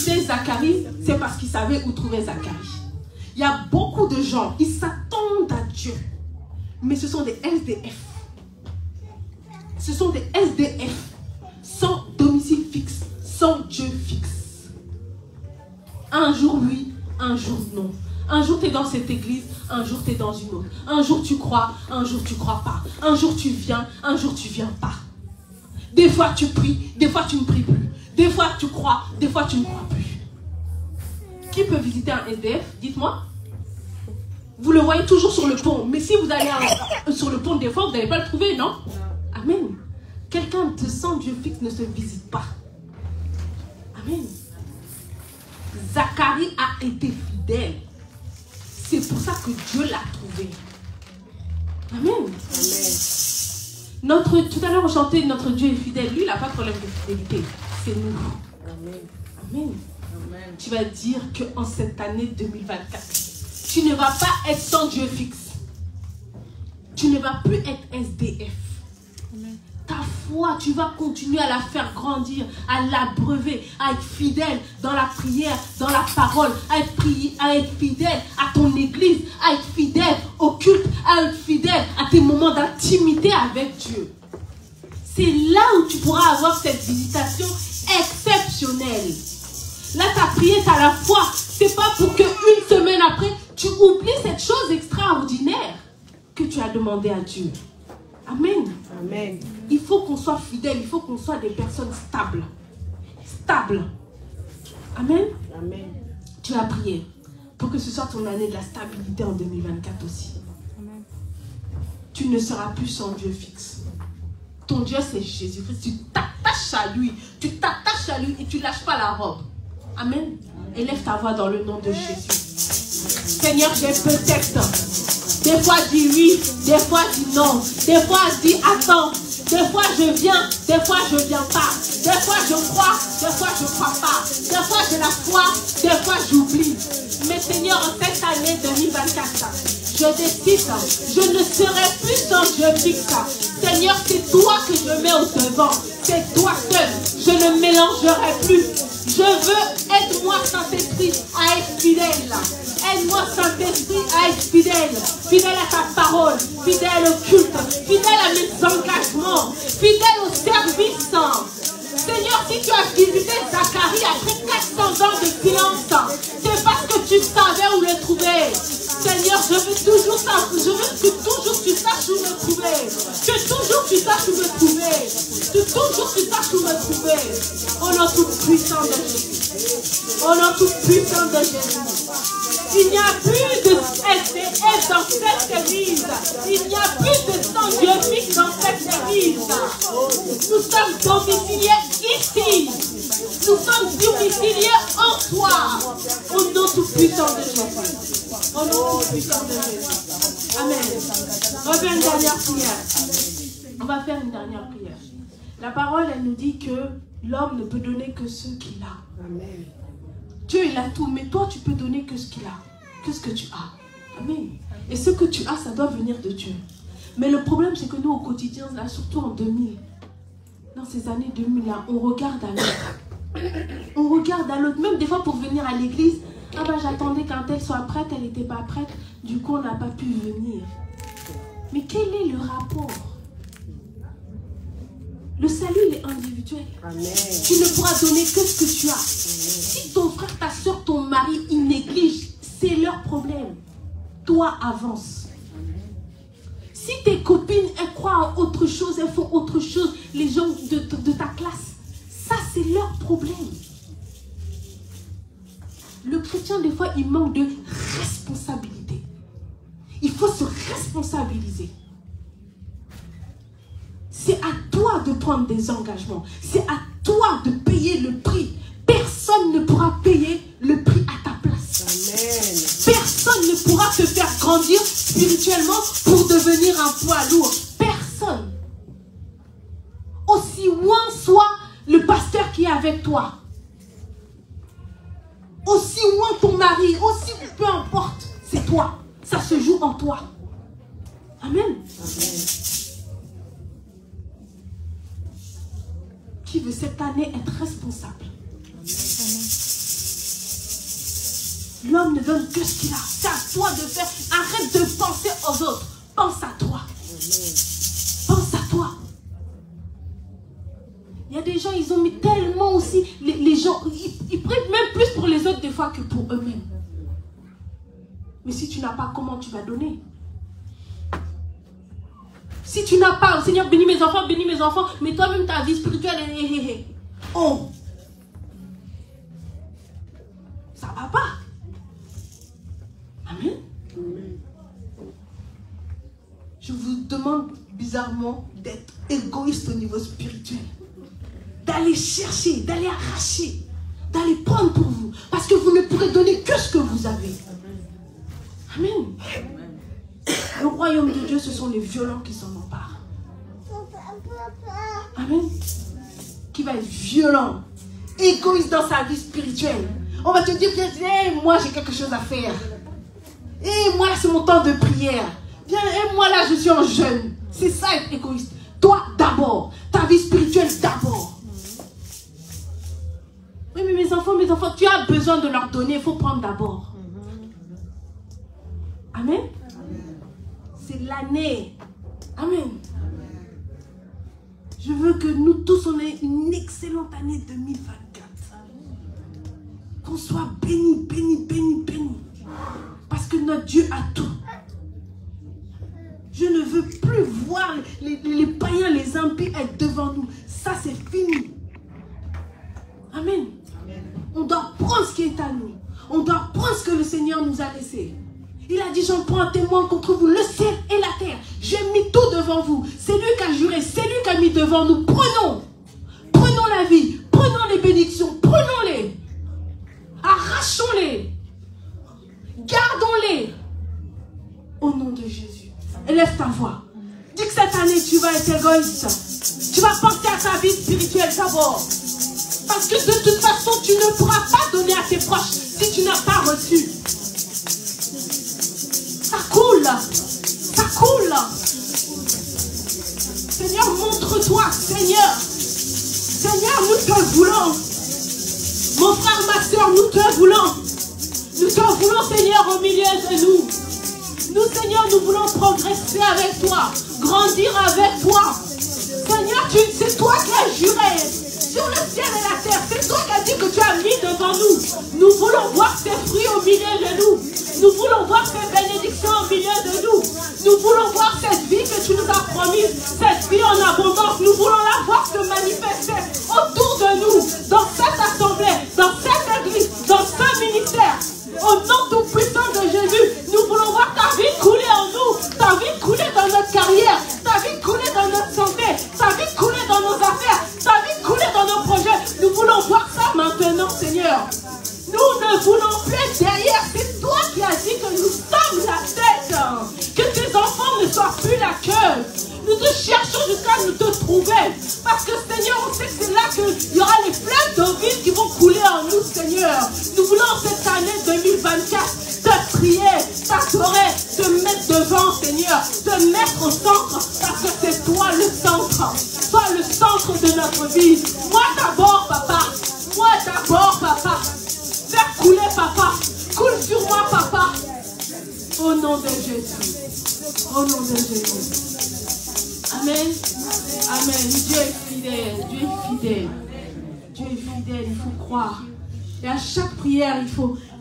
visité Zacharie, c'est parce qu'il savait où trouver Zacharie. Il y a beaucoup de gens, ils s'attendent à Dieu, mais ce sont des SDF. Ce sont des SDF, sans domicile fixe, sans Dieu fixe. Un jour oui, un jour non. Un jour tu es dans cette église, un jour tu es dans une autre. Un jour tu crois, un jour tu crois pas. Un jour tu viens, un jour tu viens pas. Des fois tu pries, des fois tu ne pries plus. Des fois tu crois, des fois tu ne crois plus. Qui peut visiter un SDF? Dites-moi. Vous le voyez toujours sur le pont. Mais si vous allez sur le pont des fois, vous n'allez pas le trouver, non? Amen. Quelqu'un de sans Dieu fixe ne se visite pas. Amen. Zacharie a été fidèle. C'est pour ça que Dieu l'a trouvé. Amen. Amen. Tout à l'heure, on chantait notre Dieu est fidèle. Lui, il n'a pas de problème de fidélité. C'est nous. Amen. Amen. Amen. Tu vas dire qu'en cette année 2024, tu ne vas pas être sans Dieu fixe. Tu ne vas plus être SDF. Amen. Ta foi, tu vas continuer à la faire grandir, à l'abreuver, à être fidèle dans la prière, dans la parole, à être fidèle à ton église, à être fidèle au culte, à être fidèle à tes moments d'intimité avec Dieu. C'est là où tu pourras avoir cette visitation exceptionnelle. Là, ta prière, tu as la foi. C'est pas pour qu'une semaine après, tu oublies cette chose extraordinaire que tu as demandé à Dieu. Amen. Amen. Il faut qu'on soit fidèle, il faut qu'on soit des personnes stables. Stables. Amen. Amen. Tu as prié pour que ce soit ton année de la stabilité en 2024 aussi. Amen. Tu ne seras plus sans Dieu fixe. Ton Dieu, c'est Jésus-Christ. Tu t'attaches à lui. Tu t'attaches à lui et tu ne lâches pas la robe. Amen. Élève ta voix dans le nom de Jésus. Seigneur, j'ai peut-être. Des fois, je dis oui. Des fois, je dis non. Des fois, je dis attends. Des fois, je viens. Des fois, je ne viens pas. Des fois, je crois. Des fois, je ne crois pas. Des fois, j'ai la foi. Des fois, j'oublie. Mais Seigneur, en cette année 2024, je décide, je ne serai plus sans Dieu fixe. Seigneur, c'est toi que je mets au devant. C'est toi seul. Je ne mélangerai plus. Je veux, aide-moi Saint-Esprit à être fidèle. Aide-moi Saint-Esprit à être fidèle. Fidèle à ta parole. Fidèle au culte. Fidèle à mes engagements. Fidèle au service. Seigneur, si tu as visité Zacharie après 400 ans de silence, c'est parce que tu savais où le trouver. Seigneur, je veux toujours ça. Je veux que toujours tu saches où me trouver. Que toujours tu saches où me trouver. Que toujours tu saches où me trouver. Au nom tout puissant de Jésus. Au nom tout puissant de Jésus. Il n'y a plus de SDF dans cette église. Il n'y a plus de sang Dieu fixe dans cette église. Nous sommes domiciliés ici. Nous sommes domiciliés en toi. Au nom tout puissant de Jésus. Au nom tout puissant de Jésus. Amen. On va faire une dernière prière. On va faire une dernière prière. La parole, elle nous dit que l'homme ne peut donner que ce qu'il a. Amen. Dieu, il a tout, mais toi, tu peux donner que ce qu'il a, que ce que tu as. Amen. Et ce que tu as, ça doit venir de Dieu. Mais le problème, c'est que nous, au quotidien, là, surtout en 2000, dans ces années 2000, là, on regarde à l'autre. On regarde à l'autre. Même des fois, pour venir à l'église, ah ben, j'attendais qu'un tel soit prête, elle n'était pas prête. Du coup, on n'a pas pu venir. Mais quel est le rapport? Le salut, il est individuel. Amen. Tu ne pourras donner que ce que tu as. Amen. Si ton frère, ta soeur, ton mari, ils négligent, c'est leur problème. Toi, avance. Amen. Si tes copines, elles croient en autre chose, elles font autre chose, les gens de ta classe, ça, c'est leur problème. Le chrétien, des fois, il manque de responsabilité. Il faut se responsabiliser. C'est à toi de prendre des engagements. C'est à toi de payer le prix. Personne ne pourra payer le prix à ta place. Amen. Personne ne pourra te faire grandir spirituellement pour devenir un poids lourd. Personne. Aussi loin soit le pasteur qui est avec toi. Aussi loin ton mari, aussi peu importe, c'est toi. Ça se joue en toi. Amen. Amen. Qui veut cette année être responsable? Amen. L'homme ne donne que ce qu'il a. C'est à toi de faire. Arrête de penser aux autres. Pense à toi. Pense à toi. Il y a des gens, ils ont mis tellement aussi, les gens, ils prient même plus pour les autres des fois que pour eux-mêmes. Mais si tu n'as pas, comment tu vas donner? Si tu n'as pas, Seigneur, bénis mes enfants, mais toi-même ta vie spirituelle est... Oh! Ça va pas. Amen. Je vous demande bizarrement d'être égoïste au niveau spirituel. D'aller chercher, d'aller arracher, d'aller prendre pour vous. Parce que vous ne pourrez donner que ce que vous avez. Amen. Le royaume de Dieu, ce sont les violents qui s'en emparent. Amen. Qui va être violent, égoïste dans sa vie spirituelle. On va te dire, hey, moi j'ai quelque chose à faire. Et moi là c'est mon temps de prière. Viens, et moi là je suis en jeûne. C'est ça être égoïste. Toi d'abord, ta vie spirituelle d'abord. Oui mais mes enfants, tu as besoin de leur donner, il faut prendre d'abord. Amen. C'est l'année. Amen. Je veux que nous tous on ait une excellente année 2024. Qu'on soit bénis, bénis, bénis, bénis. Parce que notre Dieu a tout. Je ne veux plus voir les païens, les impies être devant nous. Ça, c'est fini. Amen. On doit prendre ce qui est à nous. On doit prendre ce que le Seigneur nous a laissé. Il a dit, j'en prends un témoin contre vous, le ciel et la terre. J'ai mis tout devant vous. C'est lui qui a juré, c'est lui qui a mis devant nous. Prenons. Prenons la vie. Prenons les bénédictions. Prenons-les. Arrachons-les. Gardons-les. Au nom de Jésus. Élève ta voix. Dis que cette année, tu vas être égoïste. Tu vas penser à ta vie spirituelle d'abord. Parce que de toute façon, tu ne pourras pas donner à tes proches si tu n'as pas reçu. Ça coule. Ça coule. Seigneur, montre-toi. Seigneur. Seigneur, nous te voulons. Mon frère, ma soeur, nous te voulons. Nous te voulons, Seigneur, au milieu de nous. Nous, Seigneur, nous voulons progresser avec toi. Grandir avec toi. Seigneur, c'est toi qui as juré sur le ciel et la terre. C'est toi qui as dit que tu as mis devant nous. Nous voulons voir tes fruits au milieu de nous. Nous voulons voir tes bénédictions au milieu de nous. Nous voulons voir cette vie que tu nous as promise. Cette vie en abondance. Nous voulons la voir se manifester autour de nous. Dans cette assemblée. Dans cette église. Dans ce ministère. Au nom tout puissant de Jésus. Nous voulons voir ta vie couler en nous. Ta vie couler dans notre carrière. Ta vie couler dans notre santé. Ta vie couler dans nos affaires. Ta vie couler dans nos projets. Nous voulons voir ça maintenant, Seigneur. Nous ne voulons plus être derrière. C'est toi qui as dit que nous sommes la tête. Que tes enfants ne soient plus la queue. Nous te cherchons jusqu'à nous te trouver. Parce que Seigneur, on sait que c'est là qu'il y aura les fleuves d'eau vive qui vont couler en nous, Seigneur. Nous voulons cette année 2024 te prier, t'adorer, te mettre devant, Seigneur. Te mettre au centre. Parce que c'est toi le centre. Toi le centre de notre vie. Moi d'abord, papa. Moi d'abord, papa. Faire couler, papa. Coule sur moi, papa. Au nom de Jésus. Au nom de Jésus. Amen. Amen. Dieu est fidèle. Dieu est fidèle. Dieu est fidèle. Il faut croire. Et à chaque prière,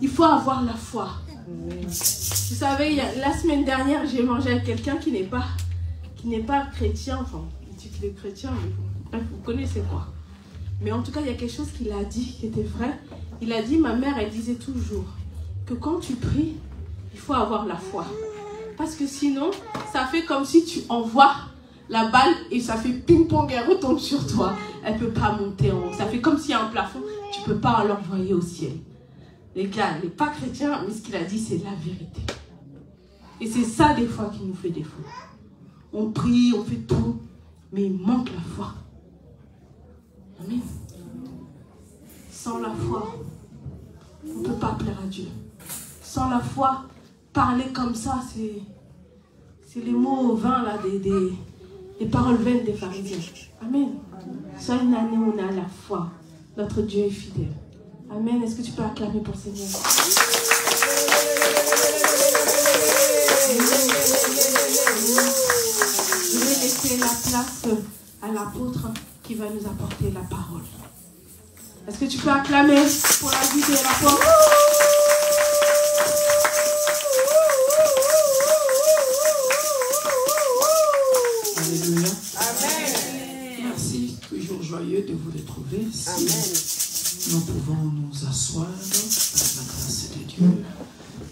il faut avoir la foi. Vous savez, la semaine dernière, j'ai mangé avec quelqu'un qui n'est pas chrétien. Enfin, il dit qu'il est chrétien, mais bref, vous connaissez quoi. Mais en tout cas, il y a quelque chose qu'il a dit qui était vrai. Il a dit, ma mère, elle disait toujours que quand tu pries, il faut avoir la foi. Parce que sinon, ça fait comme si tu envoies la balle et ça fait ping-pong, elle retombe sur toi. Elle ne peut pas monter en haut. Ça fait comme s'il y a un plafond, tu ne peux pas l'envoyer au ciel. Les gars, il n'est pas chrétien, mais ce qu'il a dit, c'est la vérité. Et c'est ça, des fois, qui nous fait défaut. On prie, on fait tout, mais il manque la foi. Amen. Sans la foi, on ne peut pas plaire à Dieu. Sans la foi, parler comme ça, c'est les mots vains, là, des paroles vaines des pharisiens. Amen. Soit une année où on a la foi. Notre Dieu est fidèle. Amen. Est-ce que tu peux acclamer pour le Seigneur? donner la place à l'apôtre qui va nous apporter la parole. Est-ce que tu peux acclamer pour la vie de l'apôtre? Alléluia. Amen. Merci, toujours joyeux de vous retrouver. Si nous pouvons nous asseoir par la grâce de Dieu.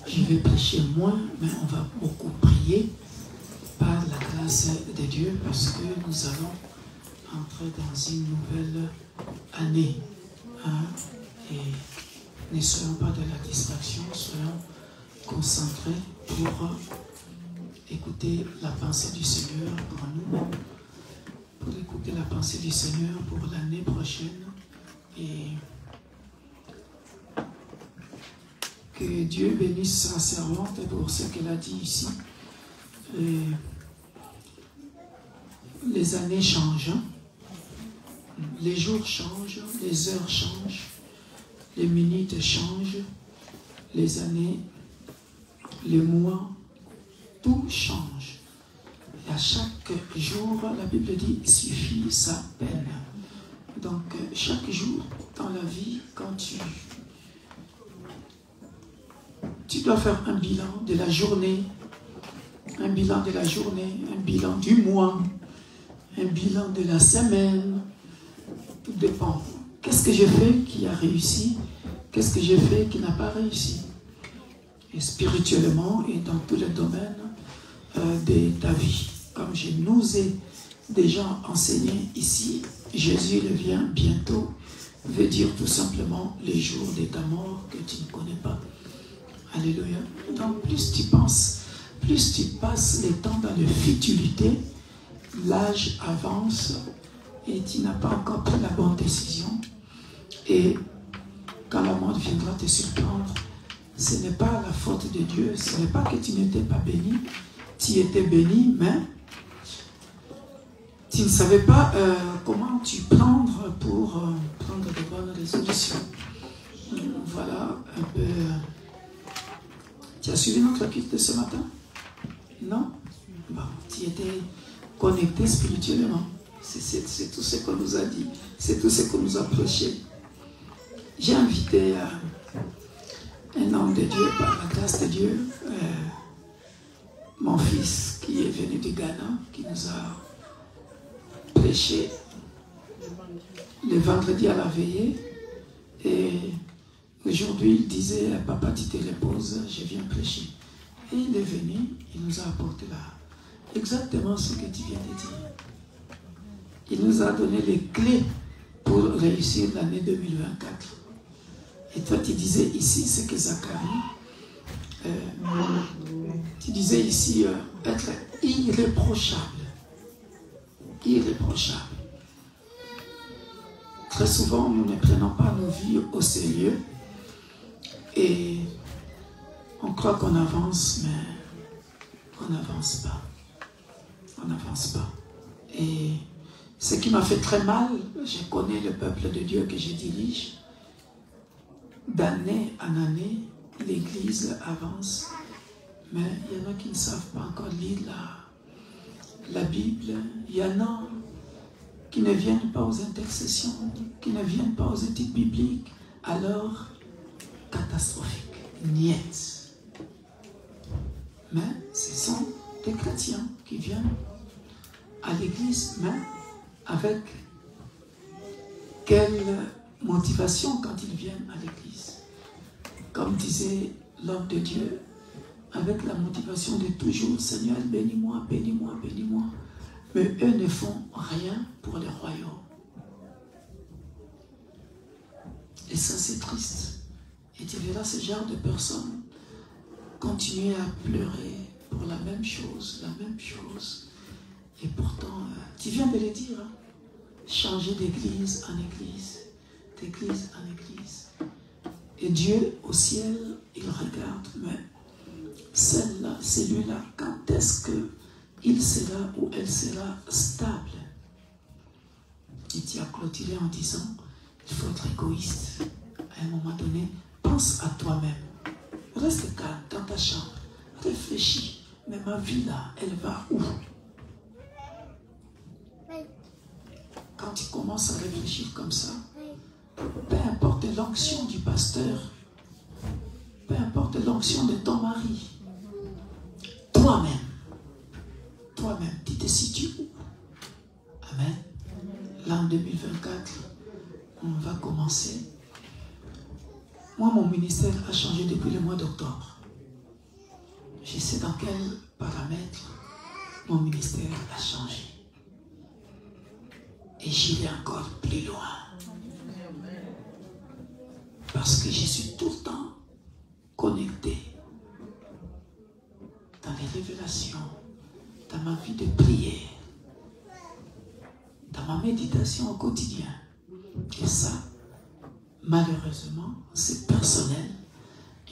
Je vais prêcher moins, mais on va beaucoup prier par la grâce de Dieu parce que nous allons entrer dans une nouvelle année. Et ne soyons pas de la distraction, soyons concentrés pour écouter la pensée du Seigneur pour nous, pour écouter la pensée du Seigneur pour l'année prochaine. Et que Dieu bénisse sa servante pour ce qu'elle a dit ici. Les années changent, les jours changent, les heures changent, les minutes changent, les années, les mois, tout change. Et à chaque jour, la Bible dit, suffit sa peine. Donc, chaque jour dans la vie, quand tu dois faire un bilan de la journée, un bilan de la journée, un bilan du mois, un bilan de la semaine. Tout dépend. Qu'est-ce que j'ai fait qui a réussi? Qu'est-ce que j'ai fait qui n'a pas réussi? Et spirituellement et dans tous les domaines de ta vie. Comme je nous ai déjà enseigné ici, Jésus revient bientôt, veut dire tout simplement les jours de ta mort que tu ne connais pas. Alléluia. Donc plus tu penses, plus tu passes le temps dans la futilité, l'âge avance et tu n'as pas encore pris la bonne décision. Et quand la mort viendra te surprendre, ce n'est pas la faute de Dieu, ce n'est pas que tu n'étais pas béni, tu étais béni, mais tu ne savais pas comment tu prendre pour prendre de bonnes résolutions. Voilà un peu. Tu as suivi notre culte de ce matin? Non? Bon, tu étais connecté spirituellement. C'est tout ce qu'on nous a dit. C'est tout ce qu'on nous a prêché. J'ai invité un homme de Dieu, par la grâce de Dieu, mon fils qui est venu du Ghana, qui nous a prêché le vendredi à la veillée. Et aujourd'hui, il disait, papa, tu te reposes, je viens prêcher. Et il est venu, il nous a apporté là exactement ce que tu viens de dire. Il nous a donné les clés pour réussir l'année 2024. Et toi, tu disais ici, c'est que Zacharie, tu disais ici, être irréprochable. Irréprochable. Très souvent, nous ne prenons pas nos vies au sérieux et on croit qu'on avance, mais on n'avance pas. On n'avance pas. Et ce qui m'a fait très mal, je connais le peuple de Dieu que je dirige. D'année en année, l'Église avance, mais il y en a qui ne savent pas encore lire la Bible. Il y en a qui ne viennent pas aux intercessions, qui ne viennent pas aux études bibliques. Alors, catastrophique, niet. Mais ce sont des chrétiens qui viennent à l'église, mais avec quelle motivation quand ils viennent à l'église? Comme disait l'homme de Dieu, avec la motivation de toujours, Seigneur, bénis-moi, bénis-moi, bénis-moi. Mais eux ne font rien pour le royaume. Et ça, c'est triste. Et tu verras ce genre de personnes continuer à pleurer pour la même chose, la même chose. Et pourtant, tu viens de le dire, hein? Changer d'église en église, d'église en église. Et Dieu, au ciel, il regarde, mais celle-là, celui-là, quand est-ce qu'il sera ou elle sera stable? Et tu as clôturé en disant, il faut être égoïste. À un moment donné, pense à toi-même. Reste calme dans ta chambre. Réfléchis. Mais ma vie là, elle va où? tu commences à réfléchir comme ça, peu importe l'onction du pasteur, peu importe l'onction de ton mari, toi-même, tu te situes où? Amen. L'an 2024, on va commencer. Moi, mon ministère a changé depuis le mois d'octobre. Je sais dans quel paramètre mon ministère a changé. Et j'irai encore plus loin. Parce que je suis tout le temps connecté dans les révélations, dans ma vie de prière, dans ma méditation au quotidien. Et ça, malheureusement, c'est personnel.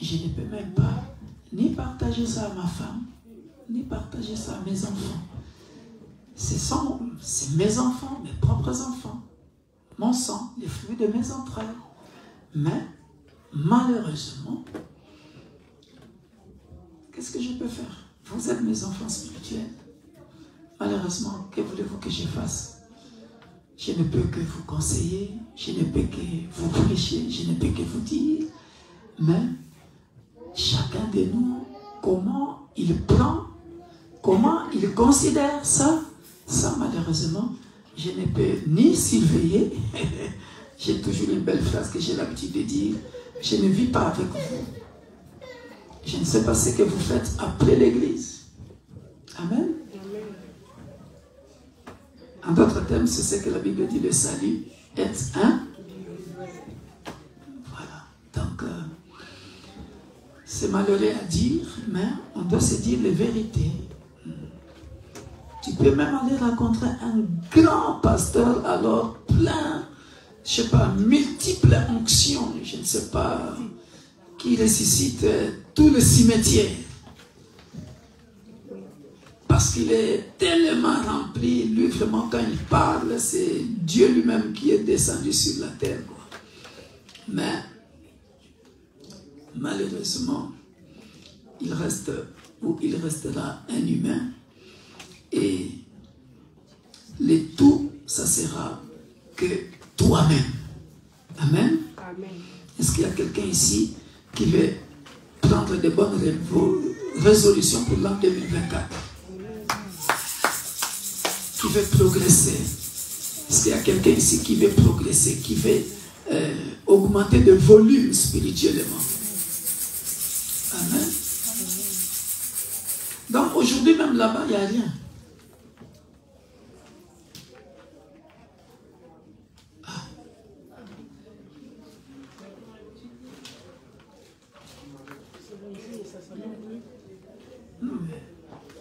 Je ne peux même pas ni partager ça à ma femme, ni partager ça à mes enfants. C'est mes enfants, mes propres enfants, mon sang, les fruits de mes entrailles. Mais, malheureusement, qu'est-ce que je peux faire? Vous êtes mes enfants spirituels. Malheureusement, que voulez-vous que je fasse? Je ne peux que vous conseiller, je ne peux que vous prêcher, je ne peux que vous dire. Mais, chacun de nous, comment il prend, comment il considère ça, malheureusement, je ne peux ni surveiller. J'ai toujours une belle phrase que j'ai l'habitude de dire. Je ne vis pas avec vous. Je ne sais pas ce que vous faites après l'église. Amen. En d'autres termes, c'est ce que la Bible dit, le salut est un. Voilà. Donc, c'est malheureux à dire, mais on doit se dire les vérités. Tu peux même aller rencontrer un grand pasteur, alors plein, je ne sais pas, multiples onctions, je ne sais pas, qui ressuscite tout le cimetière. Parce qu'il est tellement rempli, lui vraiment quand il parle, c'est Dieu lui-même qui est descendu sur la terre, quoi. Mais, malheureusement, il reste, ou il restera un humain. Et le tout, ça sera que toi-même. Amen. Amen. Est-ce qu'il y a quelqu'un ici qui veut prendre de bonnes résolutions pour l'an 2024? Qui veut progresser? Est-ce qu'il y a quelqu'un ici qui veut progresser, qui veut augmenter de volume spirituellement? Amen. Donc aujourd'hui même là-bas, il n'y a rien.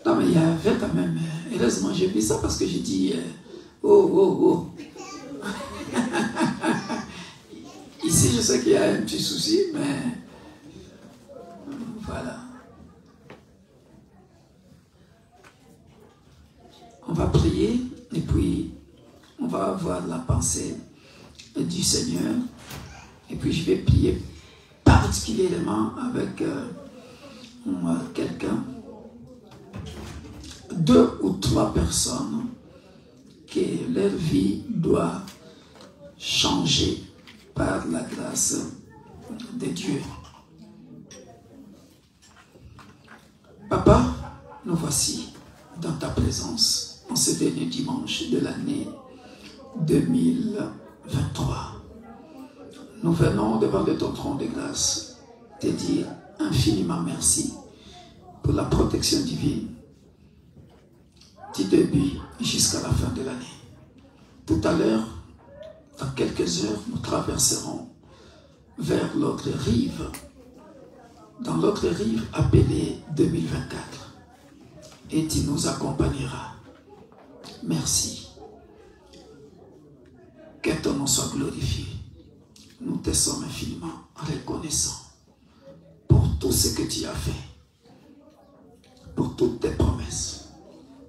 Non, mais il y avait quand même, heureusement j'ai vu ça parce que j'ai dit, oh. Ici, je sais qu'il y a un petit souci, mais voilà. On va prier et puis on va avoir la pensée du Seigneur. Et puis je vais prier particulièrement avec quelqu'un. 2 ou 3 personnes que leur vie doit changer par la grâce de Dieu. Papa, nous voici dans ta présence en ce dernier dimanche de l'année 2023. Nous venons devant de ton trône de grâce te dire infiniment merci pour la protection divine du début jusqu'à la fin de l'année. Tout à l'heure, dans quelques heures, nous traverserons vers l'autre rive, dans l'autre rive appelée 2024. Et tu nous accompagneras. Merci. Que ton nom soit glorifié. Nous te sommes infiniment reconnaissants pour tout ce que tu as fait, pour toutes tes promesses,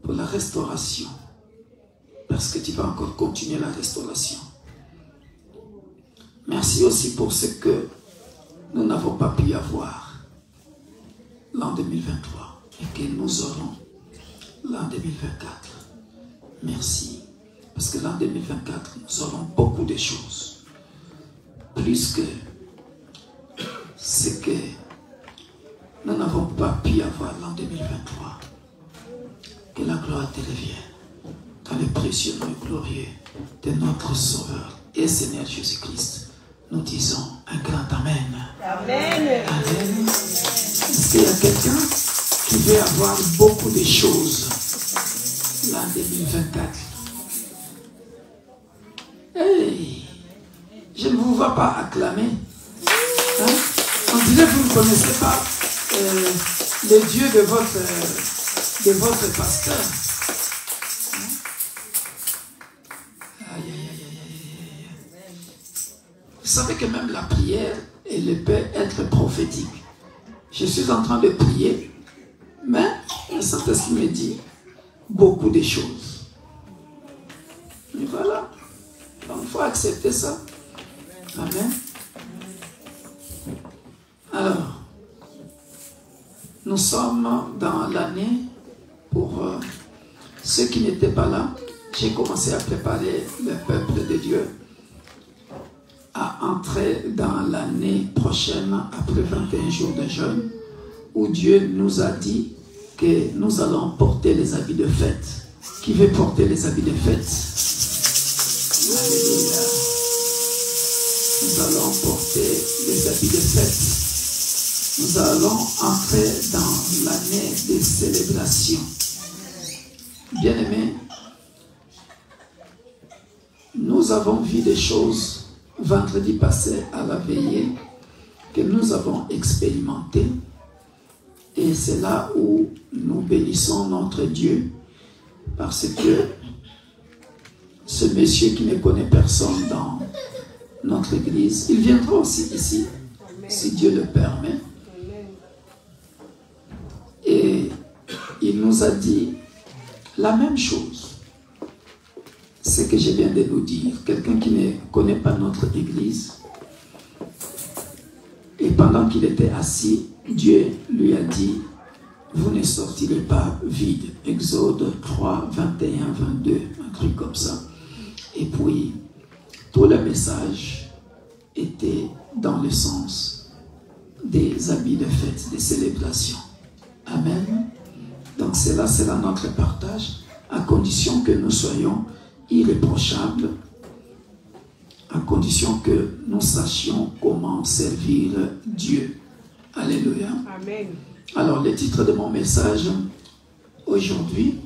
pour la restauration, parce que tu vas encore continuer la restauration. Merci aussi pour ce que nous n'avons pas pu avoir l'an 2023 et que nous aurons l'an 2024. Merci. Parce que l'an 2024, nous aurons beaucoup de choses. Plus que ce que nous n'avons pas pu avoir l'an 2023. Que la gloire te revienne. Dans le précieux nom et glorieux de notre Sauveur et Seigneur Jésus-Christ, nous disons un grand Amen. Amen. Amen. Est-ce qu'il y a quelqu'un qui veut avoir beaucoup de choses l'an 2024? Hey, je ne vous vois pas acclamer. Hein? On dirait que vous ne connaissez pas le Dieu de votre pasteur. Aïe, aïe, aïe, aïe, aïe. Vous savez que même la prière, elle peut être prophétique. Je suis en train de prier, mais le Saint-Esprit me dit beaucoup de choses. Et voilà. Donc il faut accepter ça. Amen. Alors, nous sommes dans l'année, pour ceux qui n'étaient pas là, j'ai commencé à préparer le peuple de Dieu à entrer dans l'année prochaine, après 21 jours de jeûne, où Dieu nous a dit que nous allons porter les habits de fête. Qui veut porter les habits de fête? Alléluia. Nous allons porter les habits de fête. Nous allons entrer dans l'année des célébrations. Bien-aimés, nous avons vu des choses vendredi passé à la veillée que nous avons expérimentées. Et c'est là où nous bénissons notre Dieu, parce que ce monsieur qui ne connaît personne dans notre église, il viendra aussi ici, si Dieu le permet. Et il nous a dit la même chose. Ce que je viens de nous dire. Quelqu'un qui ne connaît pas notre église. Et pendant qu'il était assis, Dieu lui a dit, vous ne sortirez pas vide. Exode 3, 21, 22, un truc comme ça. Et puis, tout le message était dans le sens des habits de fête, des célébrations. Amen. Donc cela sera notre partage, à condition que nous soyons irréprochables, à condition que nous sachions comment servir Dieu. Alléluia. Amen. Alors, le titre de mon message aujourd'hui,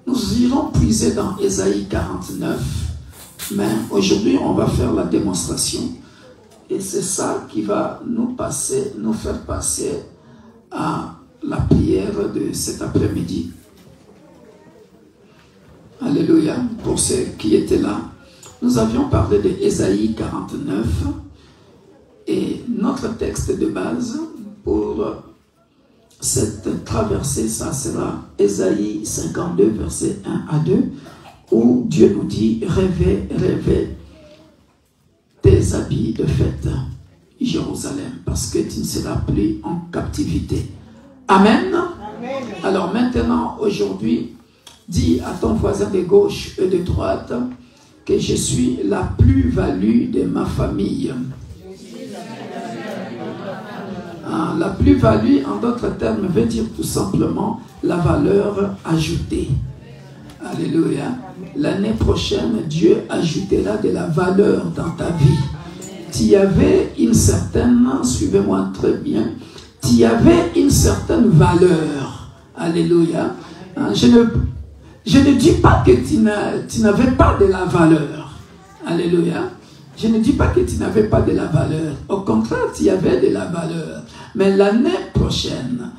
nous irons puiser dans Ésaïe 49, mais aujourd'hui, on va faire la démonstration. Et c'est ça qui va nous faire passer à la prière de cet après-midi. Alléluia. Pour ceux qui étaient là, nous avions parlé de Ésaïe 49 et notre texte de base pour cette traversée, ça sera Ésaïe 52, versets 1 à 2, où Dieu nous dit, rêvez, rêvez tes habits de fête, Jérusalem, parce que tu ne seras plus en captivité. Amen. Amen. Alors maintenant, aujourd'hui, dis à ton voisin de gauche et de droite que je suis la plus-value de ma famille. La plus-value, en d'autres termes, veut dire tout simplement la valeur ajoutée. Alléluia. L'année prochaine, Dieu ajoutera de la valeur dans ta vie. Tu y avais une certaine, suivez-moi très bien, tu y avais une certaine valeur. Alléluia. Je ne dis pas que tu n'avais pas de la valeur. Alléluia. Je ne dis pas que tu n'avais pas de la valeur. Au contraire, tu y avais de la valeur. Mais l'année prochaine,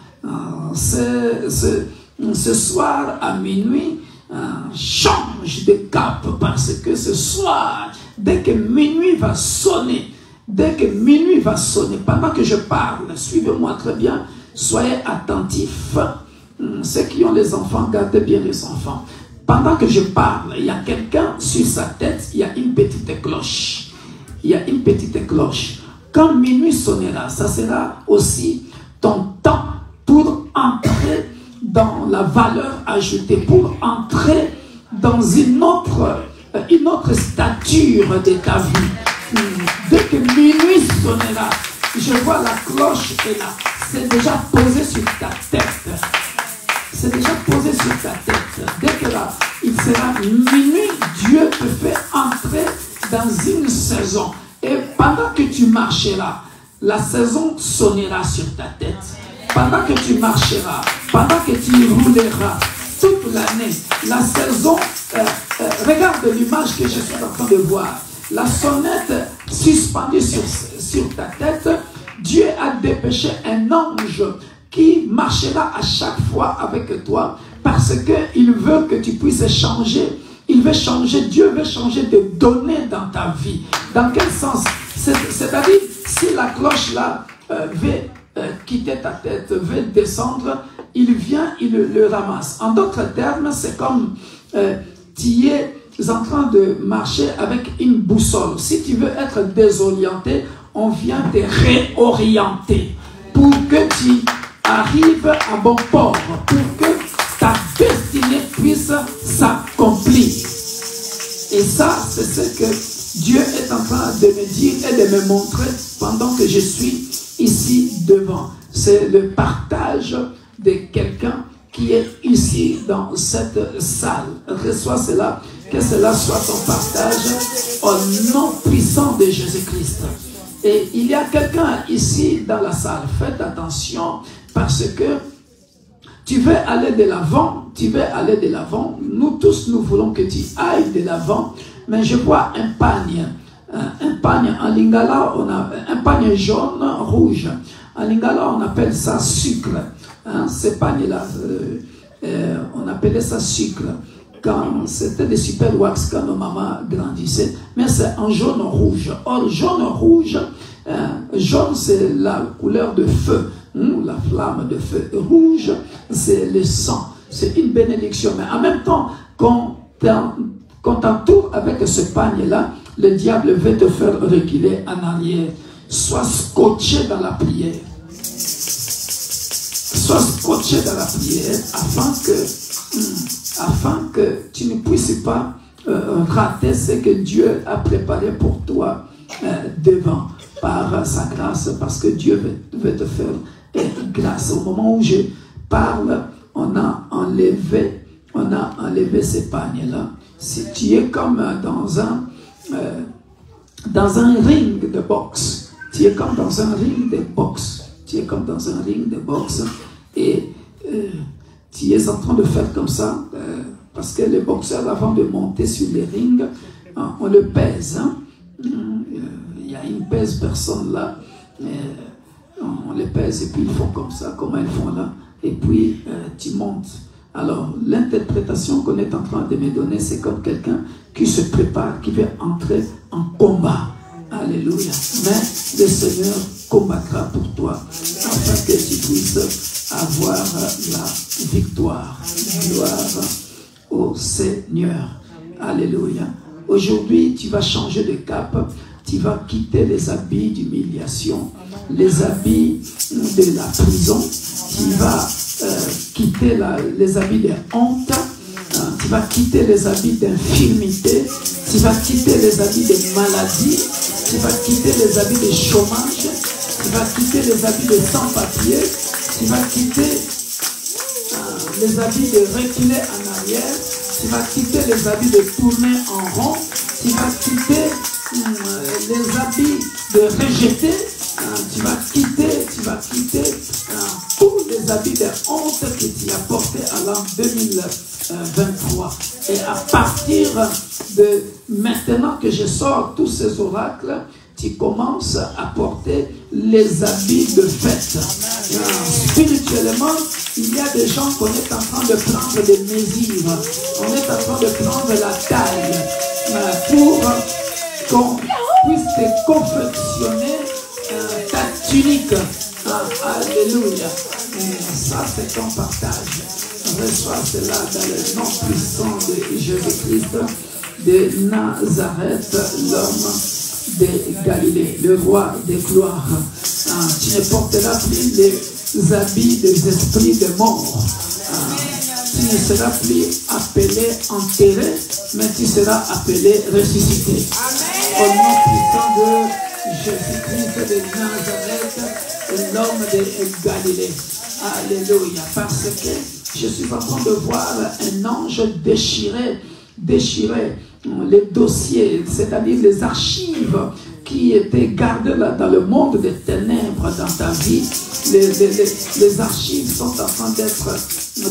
ce soir à minuit, change de cap, parce que ce soir, dès que minuit va sonner, pendant que je parle, suivez-moi très bien, soyez attentifs. Ceux qui ont les enfants, gardez bien les enfants. Pendant que je parle, il y a quelqu'un sur sa tête, il y a une petite cloche. Il y a une petite cloche. Quand minuit sonnera, ça sera aussi ton temps pour entrer dans la valeur ajoutée, pour entrer dans une autre stature de ta vie. Dès que minuit sonnera, je vois la cloche est là. C'est déjà posé sur ta tête. C'est déjà posé sur ta tête. Dès que là, il sera minuit, Dieu te fait entrer dans une saison. Et pendant que tu marcheras, la saison sonnera sur ta tête. Pendant que tu marcheras, pendant que tu rouleras, toute l'année, la saison, regarde l'image que je suis en train de voir. La sonnette suspendue sur ta tête, Dieu a dépêché un ange qui marchera à chaque fois avec toi parce qu'il veut que tu puisses changer. Il veut changer, Dieu veut changer de données dans ta vie. Dans quel sens? C'est-à-dire, si la cloche là veut quitter ta tête, veut descendre, il vient, il le ramasse. En d'autres termes, c'est comme tu es en train de marcher avec une boussole. Si tu veux être désorienté, on vient te réorienter pour que tu arrives à bon port, pour que ta destinée puisse s'accomplir. Et ça, c'est ce que Dieu est en train de me dire et de me montrer pendant que je suis ici devant. C'est le partage de quelqu'un qui est ici dans cette salle. Reçois cela, que cela soit ton partage au nom puissant de Jésus-Christ. Et il y a quelqu'un ici dans la salle. Faites attention parce que tu veux aller de l'avant, tu veux aller de l'avant. Nous tous, nous voulons que tu ailles de l'avant. Mais je vois un pagne en lingala, on a un pagne jaune, rouge. En lingala, on appelle ça sucre. Ces pagnes-là, on appelait ça sucre. Quand c'était des super wax quand nos mamans grandissaient. Mais c'est en jaune-rouge. Or, jaune-rouge, jaune c'est la couleur de feu, la flamme de feu. Rouge, c'est le sang. C'est une bénédiction. Mais en même temps, quand t'entoures avec ce panier-là, le diable veut te faire reculer en arrière. Sois scotché dans la prière. Sois scotché dans la prière afin que tu ne puisses pas rater ce que Dieu a préparé pour toi devant par sa grâce, parce que Dieu veut te faire grâce. Au moment où je parle, on a enlevé ces pagnes-là. Si tu es comme dans un ring de boxe, tu es comme dans un ring de boxe, et tu es en train de faire comme ça, parce que les boxeurs, avant de monter sur les rings, on le pèse. Il y a une pèse personne là, on les pèse et puis ils font comme ça, comment ils font là, et puis tu montes. Alors, l'interprétation qu'on est en train de me donner, c'est comme quelqu'un qui se prépare, qui veut entrer en combat. Alléluia. Mais le Seigneur combattra pour toi, afin que tu puisses avoir la victoire. Gloire au Seigneur. Alléluia. Aujourd'hui, tu vas changer de cap. Tu vas quitter les habits d'humiliation, les habits de la prison. Tu vas quitter les habits de honte. Tu vas quitter les habits d'infirmité. Tu vas quitter les habits de maladie. Tu vas quitter les habits de chômage. Tu vas quitter les habits de sans-papier. Tu vas quitter les habits de reculer en arrière. Tu vas quitter les habits de tourner en rond. Tu vas quitter les habits de rejeter. Tu vas quitter tous les habits de honte que tu as portés à l'an 2023. Et à partir de maintenant que je sors tous ces oracles, tu commences à porter les habits de fête. Spirituellement, il y a des gens qu'on est en train de prendre des mesures. On est en train de prendre la taille pour qu'on puisse te confectionner ta tunique. Alléluia. Ça, c'est ton partage. Reçois cela dans le nom puissant de Jésus-Christ de Nazareth, l'homme de Galilée, le roi des gloires. Tu ne porteras plus les habits des esprits de mort. tu ne seras plus appelé enterré, mais tu seras appelé ressuscité. Au nom puissant de Jésus-Christ de Nazareth, l'homme de Galilée. Alléluia. Parce que je suis en train de voir un ange déchirer les dossiers, c'est-à-dire les archives qui étaient gardées là dans le monde des ténèbres dans ta vie. Les archives sont en train d'être,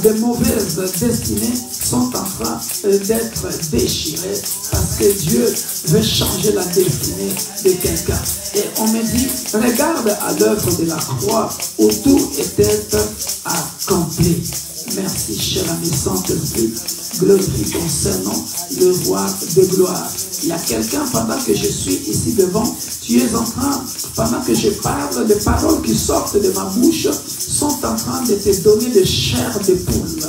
de mauvaises destinées sont en train d'être déchirées parce que Dieu veut changer la destinée de quelqu'un. Et on me dit, regarde à l'œuvre de la croix où tout était accompli. Merci, cher ami Saint-Esprit. Glorifie ton Saint-Nom, le roi de gloire. Il y a quelqu'un, pendant que je suis ici devant, tu es en train, pendant que je parle, les paroles qui sortent de ma bouche sont en train de te donner de chair de poule.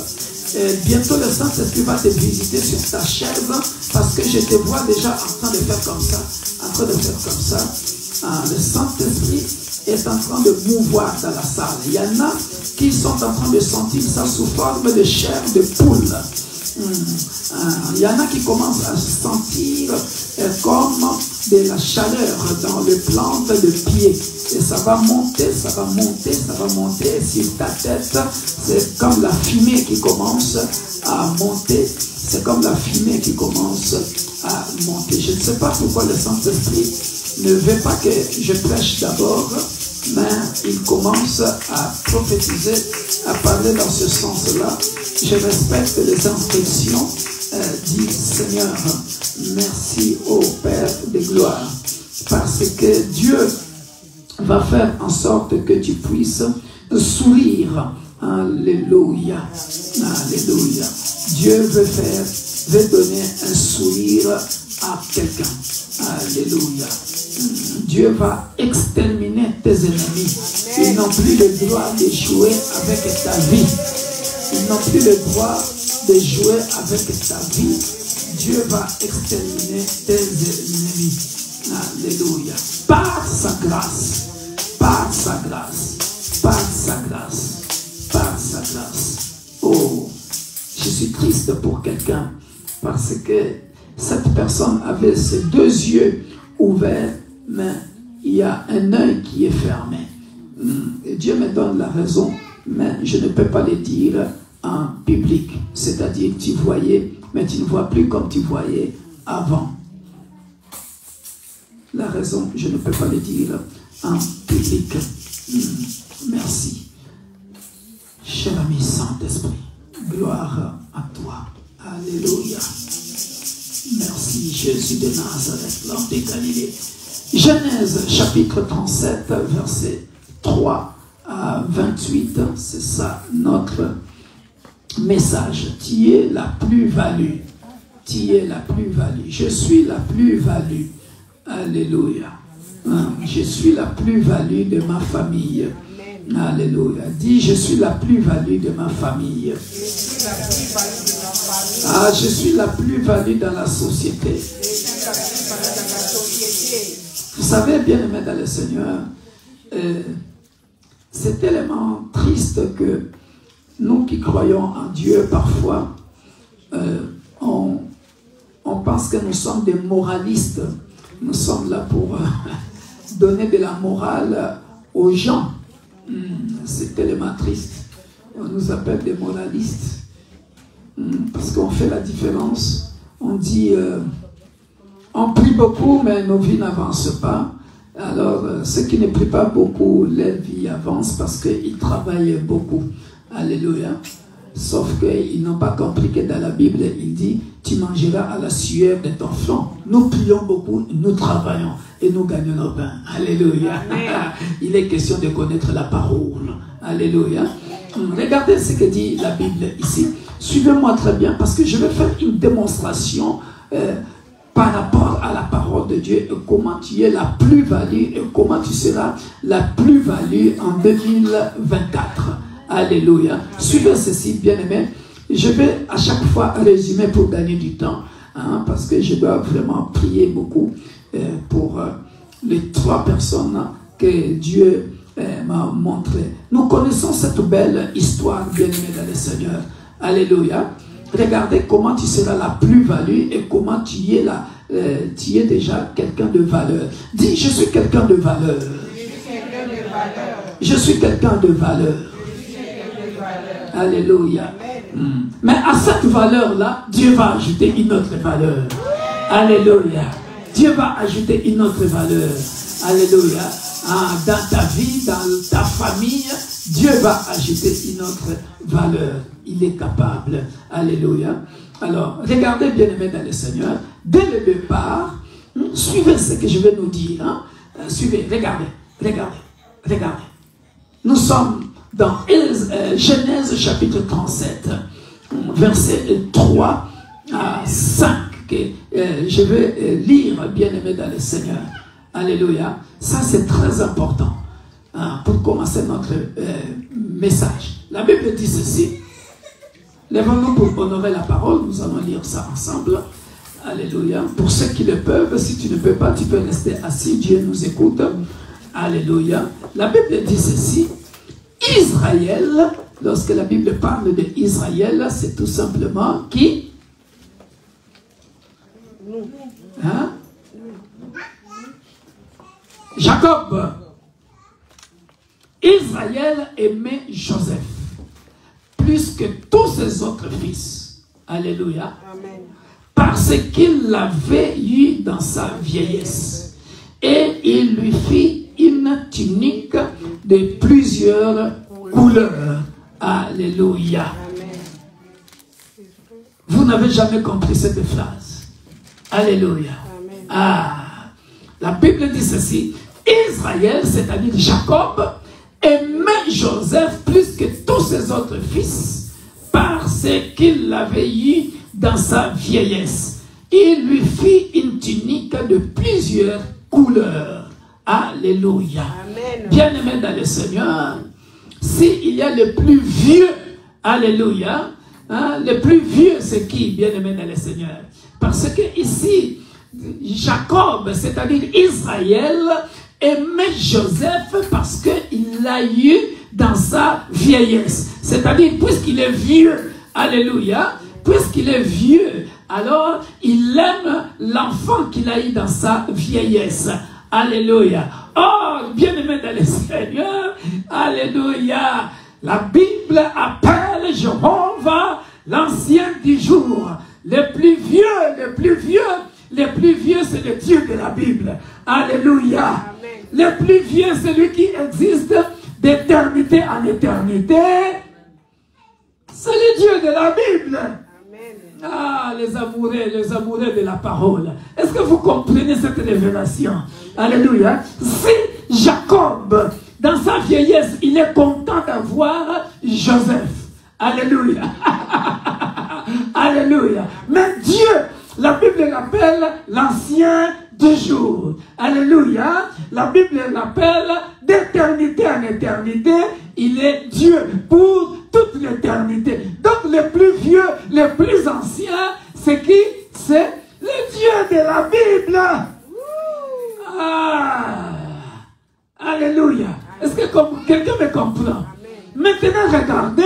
Bientôt le Saint-Esprit va te visiter sur ta chaise parce que je te vois déjà en train de faire comme ça, le Saint-Esprit est en train de mouvoir dans la salle. Il y en a qui sont en train de sentir ça sous forme de chair de poule. Il y en a qui commencent à sentir comme de la chaleur dans les plantes de pied. Et ça va monter sur ta tête. C'est comme la fumée qui commence à monter. C'est comme la fumée qui commence à monter. Je ne sais pas pourquoi le Saint-Esprit ne veut pas que je prêche d'abord, mais il commence à prophétiser, à parler dans ce sens-là. Je respecte les instructions du Seigneur. Merci au Père de gloire. Parce que Dieu va faire en sorte que tu puisses sourire. Alléluia. Alléluia. Dieu veut donner un sourire à quelqu'un. Alléluia. Dieu va exterminer tes ennemis. Ils n'ont plus le droit de jouer avec ta vie. Ils n'ont plus le droit de jouer avec ta vie. Dieu va exterminer tes ennemis. Alléluia. Par sa grâce. Par sa grâce. Par sa grâce. Par sa grâce. Oh, je suis triste pour quelqu'un parce que cette personne avait ses deux yeux ouverts, mais il y a un œil qui est fermé. Et Dieu me donne la raison, mais je ne peux pas le dire en public. C'est-à-dire que tu voyais, mais tu ne vois plus comme tu voyais avant. La raison, je ne peux pas le dire en public. Merci. Cher ami Saint-Esprit, gloire à toi. Alléluia. Merci Jésus de Nazareth, l'homme de Galilée. Genèse chapitre 37, verset 3 à 28, c'est ça notre message. Tu es la plus-value. Tu es la plus-value. Je suis la plus-value. Alléluia. Je suis la plus-value de ma famille. Alléluia. Dis, je suis la plus-value de ma famille. Ah, je suis la plus-value dans la société. Vous savez, bien-aimés dans le Seigneur, c'est tellement triste que nous qui croyons en Dieu, parfois, on pense que nous sommes des moralistes. Nous sommes là pour donner de la morale aux gens. C'est tellement triste. On nous appelle des moralistes. Parce qu'on fait la différence. On dit, on prie beaucoup, mais nos vies n'avancent pas. Alors, ceux qui ne prient pas beaucoup, leur vie avance parce qu'ils travaillent beaucoup. Alléluia. Sauf qu'ils n'ont pas compris que dans la Bible, il dit, tu mangeras à la sueur de ton front. Nous prions beaucoup, nous travaillons et nous gagnons nos pains. Alléluia. Il est question de connaître la parole. Alléluia. Regardez ce que dit la Bible ici. Suivez-moi très bien parce que je vais faire une démonstration par rapport à la parole de Dieu et comment tu es la plus-value et comment tu seras la plus-value en 2024. Alléluia. Suivez ceci, bien-aimés. Je vais à chaque fois résumer pour gagner du temps, parce que je dois vraiment prier beaucoup pour les 3 personnes que Dieu m'a montré. Nous connaissons cette belle histoire, bien-aimés dans le Seigneur. Alléluia. Regardez comment tu seras la plus-value et comment tu es déjà quelqu'un de valeur. Dis, je suis quelqu'un de valeur. Je suis quelqu'un de valeur. Alléluia. Mais à cette valeur-là, Dieu va ajouter une autre valeur. Alléluia. Dieu va ajouter une autre valeur. Alléluia. Dans ta vie, dans ta famille, Dieu va ajouter une autre valeur. Il est capable. Alléluia. Alors, regardez, bien-aimés dans le Seigneur, dès le départ, suivez ce que je vais nous dire. Hein? Suivez, regardez. Nous sommes dans Genèse chapitre 37, verset 3 à 5, que je vais lire, bien-aimés dans le Seigneur. Alléluia. Ça, c'est très important pour commencer notre message. La Bible dit ceci. Lèvons-nous pour honorer la parole. Nous allons lire ça ensemble. Alléluia. Pour ceux qui le peuvent, si tu ne peux pas, tu peux rester assis. Dieu nous écoute. Alléluia. La Bible dit ceci. Israël, lorsque la Bible parle d'Israël, c'est tout simplement qui? Hein? Jacob. Israël aimait Joseph plus que tous ses autres fils. Alléluia. Amen. Parce qu'il l'avait eu dans sa vieillesse. Et il lui fit une tunique de plusieurs couleurs. Alléluia. Amen. Vous n'avez jamais compris cette phrase. Alléluia. Amen. La Bible dit ceci. Israël, c'est-à-dire Jacob, aimait Joseph plus que tous ses autres fils parce qu'il l'avait eu dans sa vieillesse. Il lui fit une tunique de plusieurs couleurs. Alléluia. Bien-aimé dans le Seigneur, s'il y a le plus vieux, alléluia, hein, le plus vieux c'est qui, bien-aimé dans le Seigneur? Parce que ici, Jacob, c'est-à-dire Israël, aimait Joseph parce qu'il l'a eu dans sa vieillesse. C'est-à-dire, puisqu'il est vieux, alléluia, puisqu'il est vieux, alors il aime l'enfant qu'il a eu dans sa vieillesse. Alléluia. Oh, bien-aimé dans le Seigneur, alléluia. La Bible appelle Jéhovah l'ancien du jour. Le plus vieux, c'est le Dieu de la Bible. Alléluia. Amen. Le plus vieux, c'est lui qui existe d'éternité en éternité. C'est le Dieu de la Bible. Amen. Les amoureux de la parole. Est-ce que vous comprenez cette révélation? Alléluia. Si Jacob, dans sa vieillesse, il est content d'avoir Joseph. Alléluia. Alléluia. Mais Dieu, la Bible l'appelle l'ancien du jour. Alléluia. La Bible l'appelle d'éternité en éternité. Il est Dieu pour toute l'éternité. Donc le plus vieux, le plus ancien, c'est qui? C'est le Dieu de la Bible. Alléluia. Est-ce que quelqu'un me comprend? Maintenant, regardez,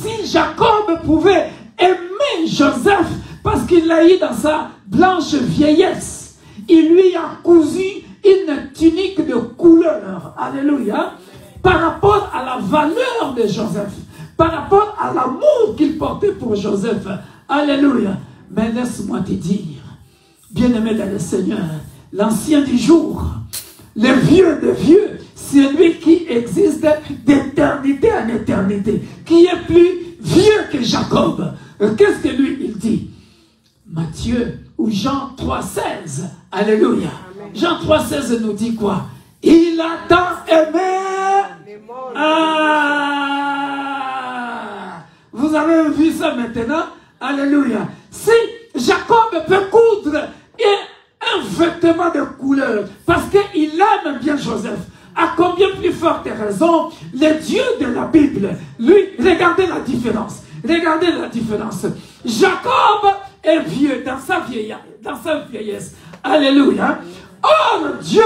si Jacob pouvait aimer Joseph parce qu'il l'a eu dans sa blanche vieillesse, il lui a cousu une tunique de couleur. Alléluia. Par rapport à la valeur de Joseph, par rapport à l'amour qu'il portait pour Joseph. Alléluia. Mais laisse-moi te dire, bien-aimé dans le Seigneur, l'ancien du jour, le vieux de vieux, c'est lui qui existe d'éternité en éternité, qui est plus vieux que Jacob. Qu'est-ce que lui il dit? Matthieu ou Jean 3,16. Alléluia. Amen. Jean 3,16 nous dit quoi? Il a tant aimé. Vous avez vu ça maintenant? Alléluia. Si Jacob peut coudre un vêtement de couleur parce qu'il aime bien Joseph, à combien plus forte raison le Dieu de la Bible, lui, regardez la différence. Regardez la différence. Jacob est vieux dans sa vieillesse. Alléluia. Or, Dieu,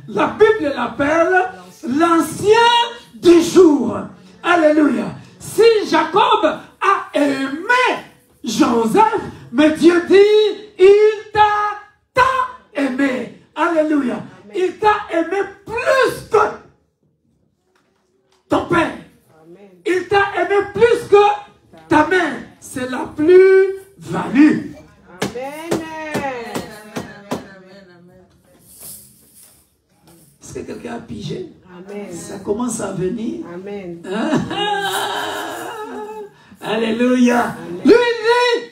la Bible l'appelle l'ancien du jour. Alléluia. Si Jacob a Il t'a aimé plus que ta mère. C'est la plus-value. Amen. Est-ce que quelqu'un a pigé? Amen. Ça commence à venir. Amen. Alléluia. Amen. Lui dit,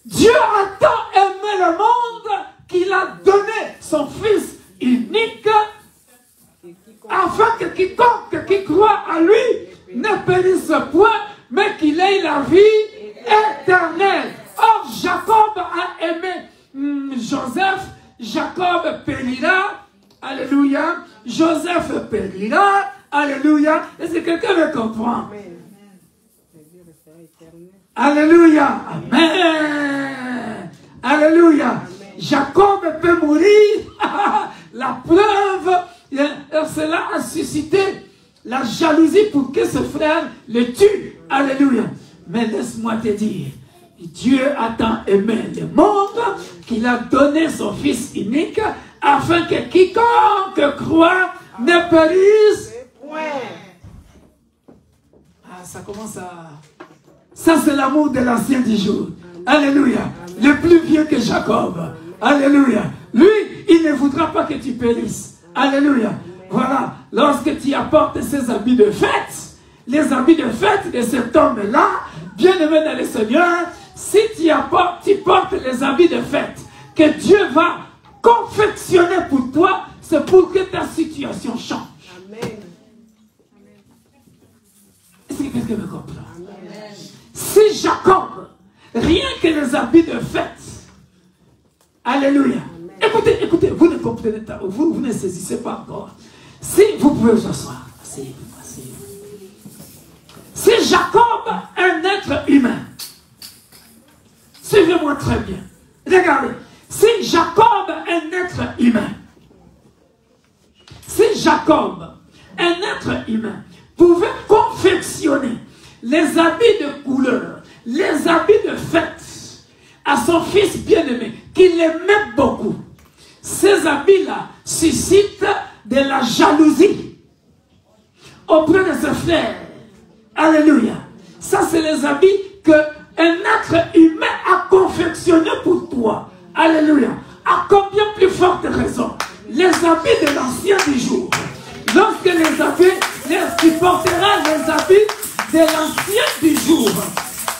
Dieu a tant aimé le monde qu'il a donné son Fils unique afin que quiconque qui croit à lui ne périsse point, mais qu'il ait la vie éternelle. Or, Jacob a aimé Joseph. Jacob périra. Alléluia. Joseph périra. Alléluia. Est-ce que quelqu'un me comprend? Amen. Alléluia. Amen. Alléluia. Amen. Jacob peut mourir. La preuve, cela a suscité la jalousie pour que ce frère le tue. Alléluia. Mais laisse-moi te dire, Dieu a tant aimé le monde qu'il a donné son Fils unique afin que quiconque croit ne périsse point. Ah, ça commence à... Ça, c'est l'amour de l'ancien du jour. Alléluia. Le plus vieux que Jacob. Alléluia. Lui, il ne voudra pas que tu périsses. Alléluia. Voilà. Lorsque tu apportes ces habits de fête, les habits de fête de cet homme-là, bien-aimé dans le Seigneur, si tu portes les habits de fête que Dieu va confectionner pour toi, c'est pour que ta situation change. Amen. Est-ce que quelqu'un me comprend? Amen. Si Jacob, rien que les habits de fête, alléluia. Écoutez, écoutez, vous ne comprenez pas, vous ne saisissez pas encore. Si vous pouvez vous asseoir, asseyez-vous, asseyez-vous. Si Jacob, un être humain, suivez-moi très bien. Regardez, si Jacob, un être humain, si Jacob, un être humain, pouvait confectionner les habits de couleur, les habits de fête à son fils bien-aimé, qu'il aimait beaucoup, ces habits-là suscitent de la jalousie auprès de ses frères. Alléluia. Ça, c'est les habits qu'un être humain a confectionné pour toi. Alléluia. À combien plus forte raison? Les habits de l'ancien du jour. Lorsque les habits, tu porteras les habits de l'ancien du jour.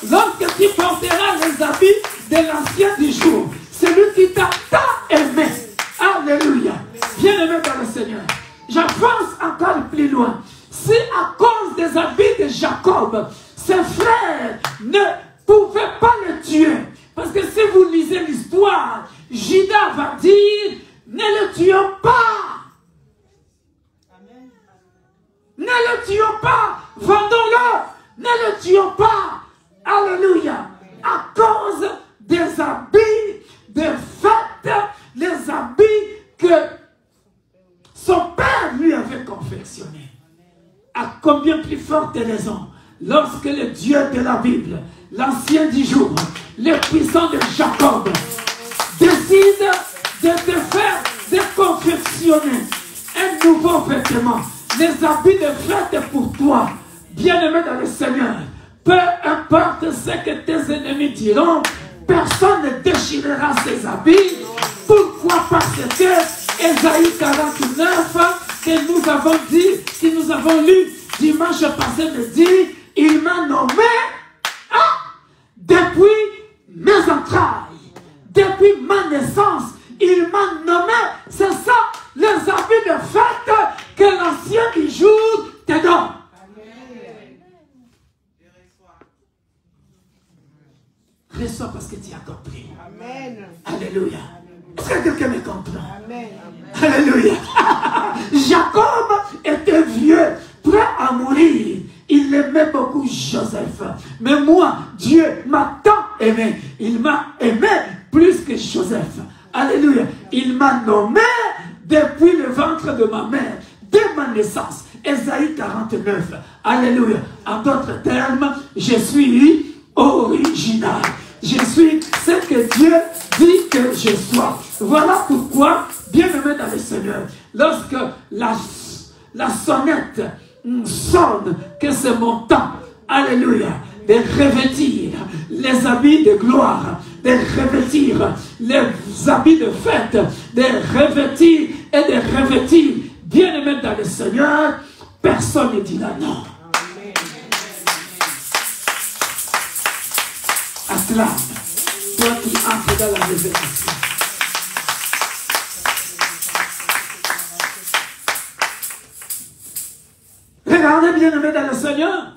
Lorsque tu porteras les habits de l'ancien du jour, celui qui t'a tant aimé. Alléluia. Bien-aimé dans le Seigneur. J'avance encore plus loin. Si à cause des habits de Jacob, ses frères ne pouvaient pas le tuer, parce que si vous lisez l'histoire, Judas va dire, ne le tuons pas. Amen. Ne le tuons pas. Vendons-le. Ne le tuons pas. Alléluia. À cause des habits de fête, les habits que son père lui avait confectionnés. À combien plus forte raison, lorsque le Dieu de la Bible, l'ancien du jour, le puissant de Jacob, décide de te faire, de confectionner un nouveau vêtement, les habits de fête pour toi, bien-aimé dans le Seigneur, peu importe ce que tes ennemis diront, personne ne déchirera ses habits. Pourquoi? Parce que Ésaïe 49, que nous avons dit, que nous avons lu dimanche passé, me dit, il m'a nommé depuis mes entrailles, depuis ma naissance, il m'a nommé. C'est ça, les habits de fête que l'ancien du jour te donne. Reçois parce que tu as compris. Amen. Alléluia. Est-ce que quelqu'un me comprend? Amen. Alléluia. Jacob était vieux, prêt à mourir. Il aimait beaucoup Joseph. Mais moi, Dieu m'a tant aimé. Il m'a aimé plus que Joseph. Alléluia. Il m'a nommé depuis le ventre de ma mère, dès ma naissance. Ésaïe 49. Alléluia. En d'autres termes, je suis original. Je suis ce que Dieu dit que je sois. Voilà pourquoi, bien-aimé dans le Seigneur, lorsque la sonnette sonne que c'est mon temps. Alléluia. De revêtir les habits de gloire, de revêtir les habits de fête, de revêtir et de revêtir. Bien-aimé dans le Seigneur, personne ne dira non. Acclame, toi qui entres dans la révélation. Regardez, bien-aimé dans le Seigneur,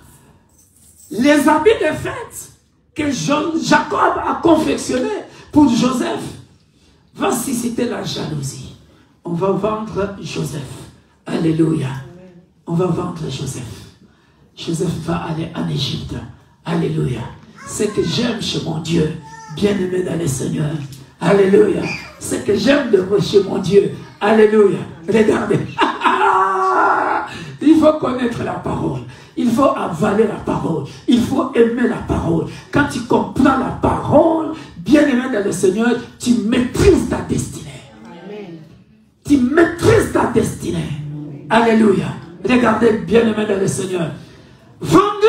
les habits de fête que Jacob a confectionnés pour Joseph va susciter la jalousie. On va vendre Joseph. Alléluia. On va vendre Joseph. Joseph va aller en Égypte. Alléluia. Ce que j'aime chez mon Dieu, bien-aimé dans le Seigneur. Alléluia. Ce que j'aime de chez mon Dieu. Alléluia. Regardez. Il faut connaître la parole. Il faut avaler la parole. Il faut aimer la parole. Quand tu comprends la parole, bien-aimé dans le Seigneur, tu maîtrises ta destinée. Amen. Tu maîtrises ta destinée. Alléluia. Regardez, bien-aimé dans le Seigneur. Vendu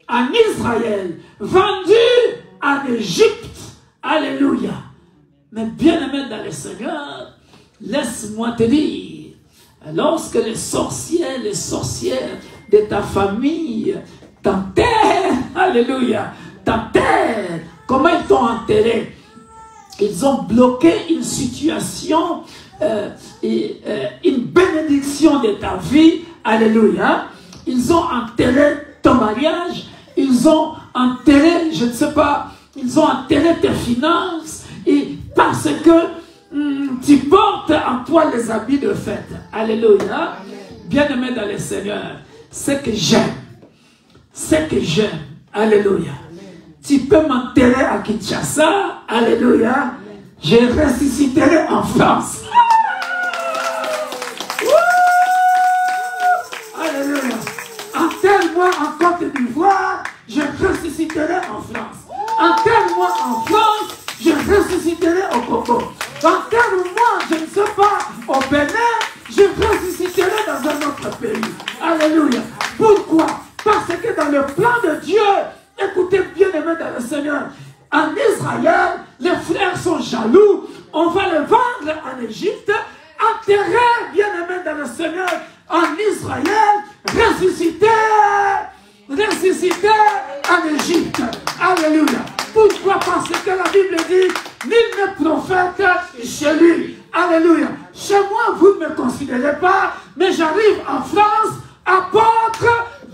en Israël, vendu en Égypte. Alléluia. Mais bien-aimé dans le Seigneur, laisse-moi te dire, lorsque les sorcières de ta famille t'enterrent, alléluia, t'enterrent, comment ils t'ont enterré? Ils ont bloqué une situation, une bénédiction de ta vie, alléluia. Ils ont enterré ton mariage, ils ont enterré, je ne sais pas, ils ont enterré tes finances, et parce que tu portes en toi les habits de fête. Alléluia. Bien-aimé dans le Seigneur, ce que j'aime, alléluia. Tu peux m'enterrer à Kinshasa, alléluia. Je ressusciterai en France. Alléluia. Enterre-moi en Côte d'Ivoire, je ressusciterai en France. Enterre-moi en France, je ressusciterai au Congo. Enterre-moi, je ne sais pas, au Bénin, je ressusciterai dans un autre pays. Alléluia. Pourquoi? Parce que dans le plan de Dieu, écoutez bien aimé dans le Seigneur, en Israël, les frères sont jaloux. On va le vendre en Égypte, enterrer bien aimé dans le Seigneur en Israël, ressusciter en Égypte. Alléluia. Pourquoi? Parce que la Bible dit, nul ne prophète chez lui. Alléluia. Chez moi, vous ne me considérez pas, mais j'arrive en France, apôtre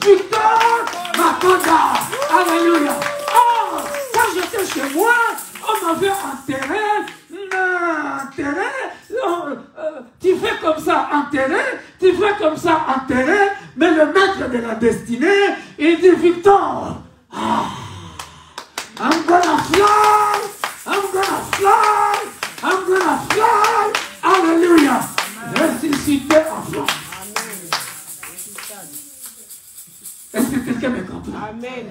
Victor Makonda. Alléluia. Oh, quand j'étais chez moi, on m'avait enterré. Tu fais comme ça, enterré. Tu fais comme ça, enterré. Mais le maître de la destinée, il dit, Victor, I'm gonna fly, I'm gonna fly, I'm gonna fly. Alléluia. Ressuscité en France. Est-ce que quelqu'un me comprend? Amen.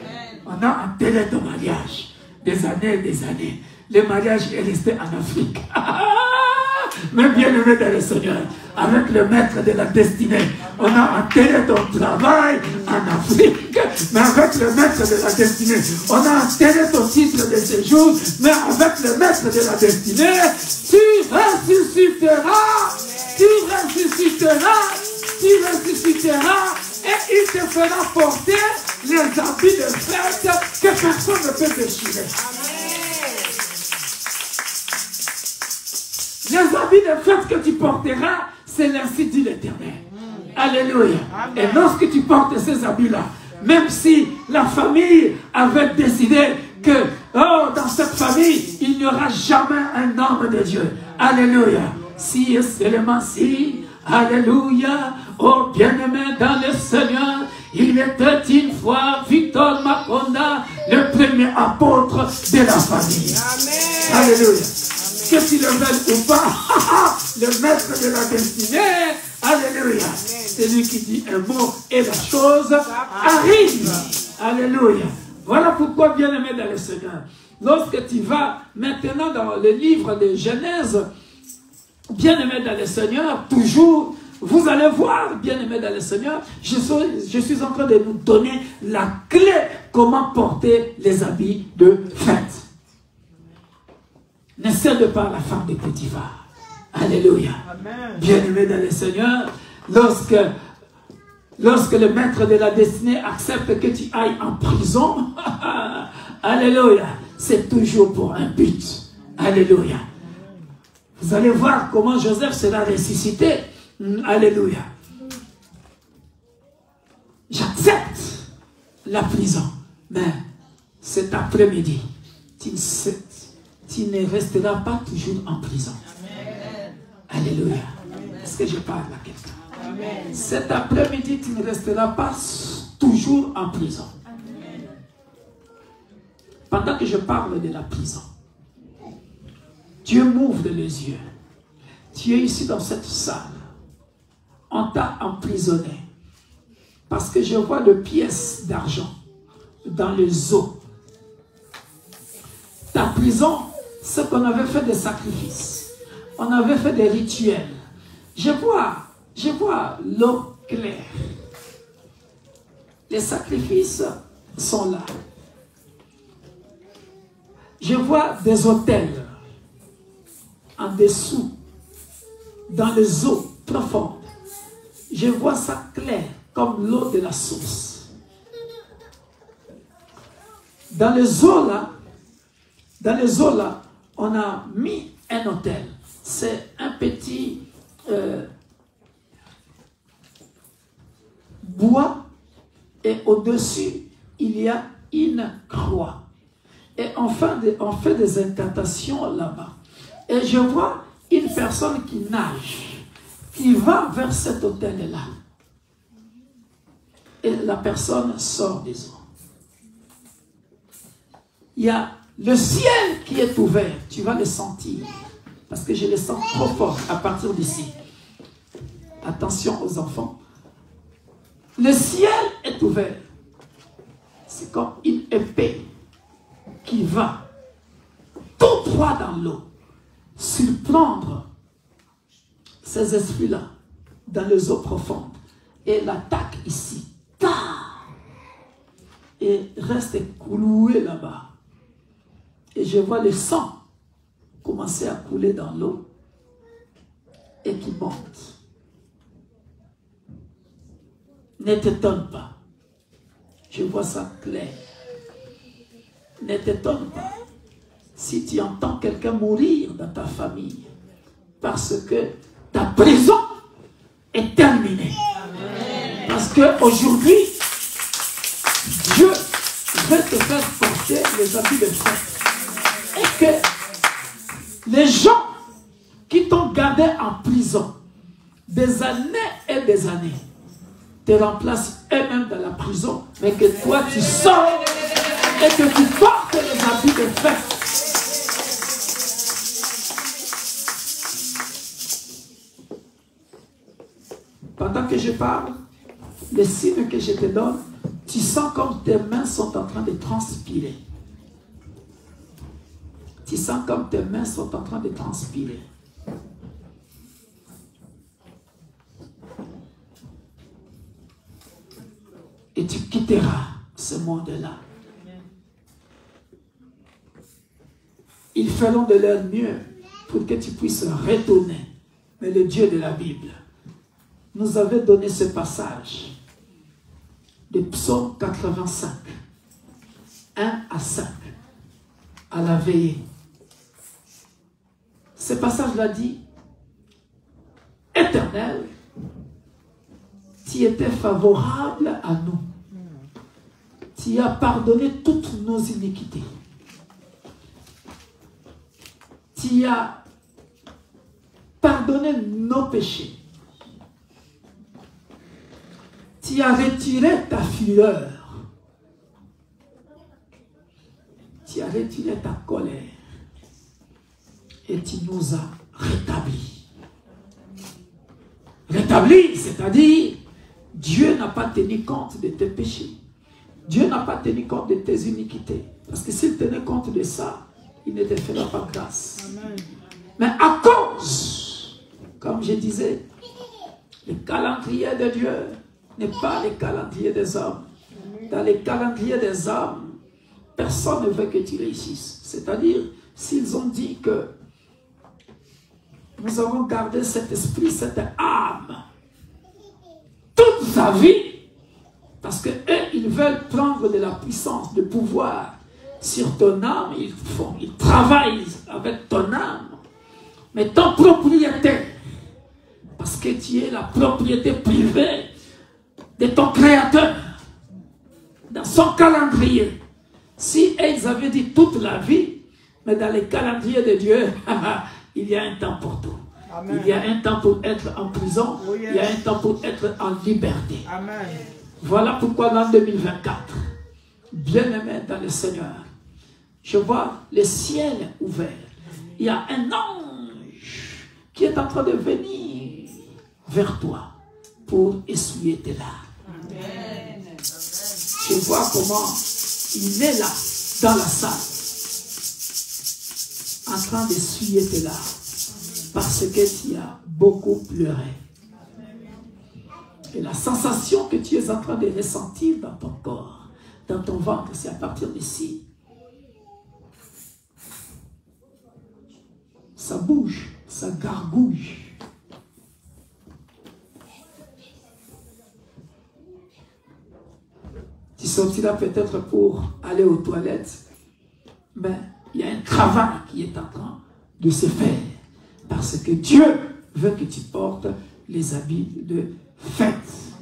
On a enterré ton mariage des années et des années. Le mariage est resté en Afrique. Mais bien aimé dans le Seigneur, avec le maître de la destinée, on a enterré ton travail en Afrique, mais avec le maître de la destinée, on a enterré ton titre de séjour, mais avec le maître de la destinée, tu ressusciteras, et il te fera porter les habits de fête que personne ne peut déchirer. Les habits de fête que tu porteras, c'est l'ainsi dit l'Éternel. Alléluia. Et lorsque tu portes ces habits-là, même si la famille avait décidé que, dans cette famille, il n'y aura jamais un homme de Dieu. Alléluia. Si et seulement si, alléluia, oh bien-aimé dans le Seigneur, il était une fois Victor Makonda, le premier apôtre de la famille. Amen. Alléluia. Que tu le veuilles ou pas, le maître de la destinée, alléluia. C'est lui qui dit un mot et la chose arrive. Alléluia. Voilà pourquoi, bien-aimé dans le Seigneur, lorsque tu vas maintenant dans le livre de Genèse, bien-aimé dans le Seigneur, toujours Vous allez voir, bien-aimés dans le Seigneur, je suis en train de nous donner la clé comment porter les habits de fête. Ne cède pas la femme de Potiphar. Alléluia. Bien-aimés dans le Seigneur, lorsque le maître de la destinée accepte que tu ailles en prison, alléluia, c'est toujours pour un but. Alléluia. Vous allez voir comment Joseph sera ressuscité. Alléluia. J'accepte la prison. Mais cet après-midi, tu ne resteras pas toujours en prison. Alléluia. Est-ce que je parle à quelqu'un? Cet après-midi, tu ne resteras pas toujours en prison. Pendant que je parle de la prison, Dieu m'ouvre les yeux. Tu es ici dans cette salle. On t'a emprisonné parce que je vois des pièces d'argent dans les os. Ta prison, c'est qu'on avait fait des sacrifices. On avait fait des rituels. Je vois l'eau claire. Les sacrifices sont là. Je vois des autels en dessous, dans les eaux profondes. Je vois ça clair, comme l'eau de la source. Dans les eaux là, on a mis un autel. C'est un petit bois et au-dessus, il y a une croix. Et on fait des incantations là-bas. Et je vois une personne qui nage, qui va vers cet autel-là. Et la personne sort des eaux. Il y a le ciel qui est ouvert. Tu vas le sentir. Parce que je le sens trop fort à partir d'ici. Attention aux enfants. Le ciel est ouvert. C'est comme une épée qui va tout droit dans l'eau. Surprendre ces esprits-là dans les eaux profondes et l'attaque ici. Et reste cloué là-bas. Et je vois le sang commencer à couler dans l'eau et qui monte. Ne t'étonne pas. Je vois ça clair. Ne t'étonne pas si tu entends quelqu'un mourir dans ta famille parce que ta prison est terminée. Amen. Parce qu'aujourd'hui, Dieu veut te faire porter les habits de fête. Et que les gens qui t'ont gardé en prison des années et des années te remplacent eux-mêmes dans la prison, mais que toi tu sors et que tu portes les habits de fête. Pendant que je parle, les signes que je te donne, tu sens comme tes mains sont en train de transpirer. Tu sens comme tes mains sont en train de transpirer. Et tu quitteras ce monde-là. Ils feront de leur mieux pour que tu puisses retourner. Mais le Dieu de la Bible nous avait donné ce passage de Psaume 85, 1 à 5, à la veillée. Ce passage-là dit, Éternel, tu étais favorable à nous. Tu as pardonné toutes nos iniquités. Tu as pardonné nos péchés. Tu as retiré ta fureur. Tu as retiré ta colère. Et tu nous as rétablis. Rétablis, c'est-à-dire, Dieu n'a pas tenu compte de tes péchés. Dieu n'a pas tenu compte de tes iniquités. Parce que s'il tenait compte de ça, il ne te fera pas grâce. Amen. Mais à cause, comme je disais, Le calendrier de Dieu n'est pas le calendrier des hommes. Dans le calendrier des hommes, personne ne veut que tu réussisses. C'est-à-dire, s'ils ont dit que nous avons gardé cet esprit, cette âme, toute sa vie, parce que eux, ils veulent prendre de la puissance, de pouvoir sur ton âme, ils travaillent avec ton âme, mais ton propriété, parce que tu es la propriété privée de ton Créateur, dans son calendrier. Si ils avaient dit toute la vie, mais dans le calendrier de Dieu, il y a un temps pour tout. Amen. Il y a un temps pour être en prison, oh yes. Il y a un temps pour être en liberté. Amen. Voilà pourquoi l'an 2024, bien-aimé dans le Seigneur, je vois le ciel ouvert. Il y a un ange qui est en train de venir vers toi pour essuyer tes larmes. Amen. Je vois comment il est là, dans la salle, en train d'essuyer tes larmes, parce que tu as beaucoup pleuré. Et la sensation que tu es en train de ressentir dans ton corps, dans ton ventre, c'est à partir d'ici. Ça bouge, ça gargouille. Tu sortiras peut-être pour aller aux toilettes, mais il y a un travail qui est en train de se faire. Parce que Dieu veut que tu portes les habits de fête.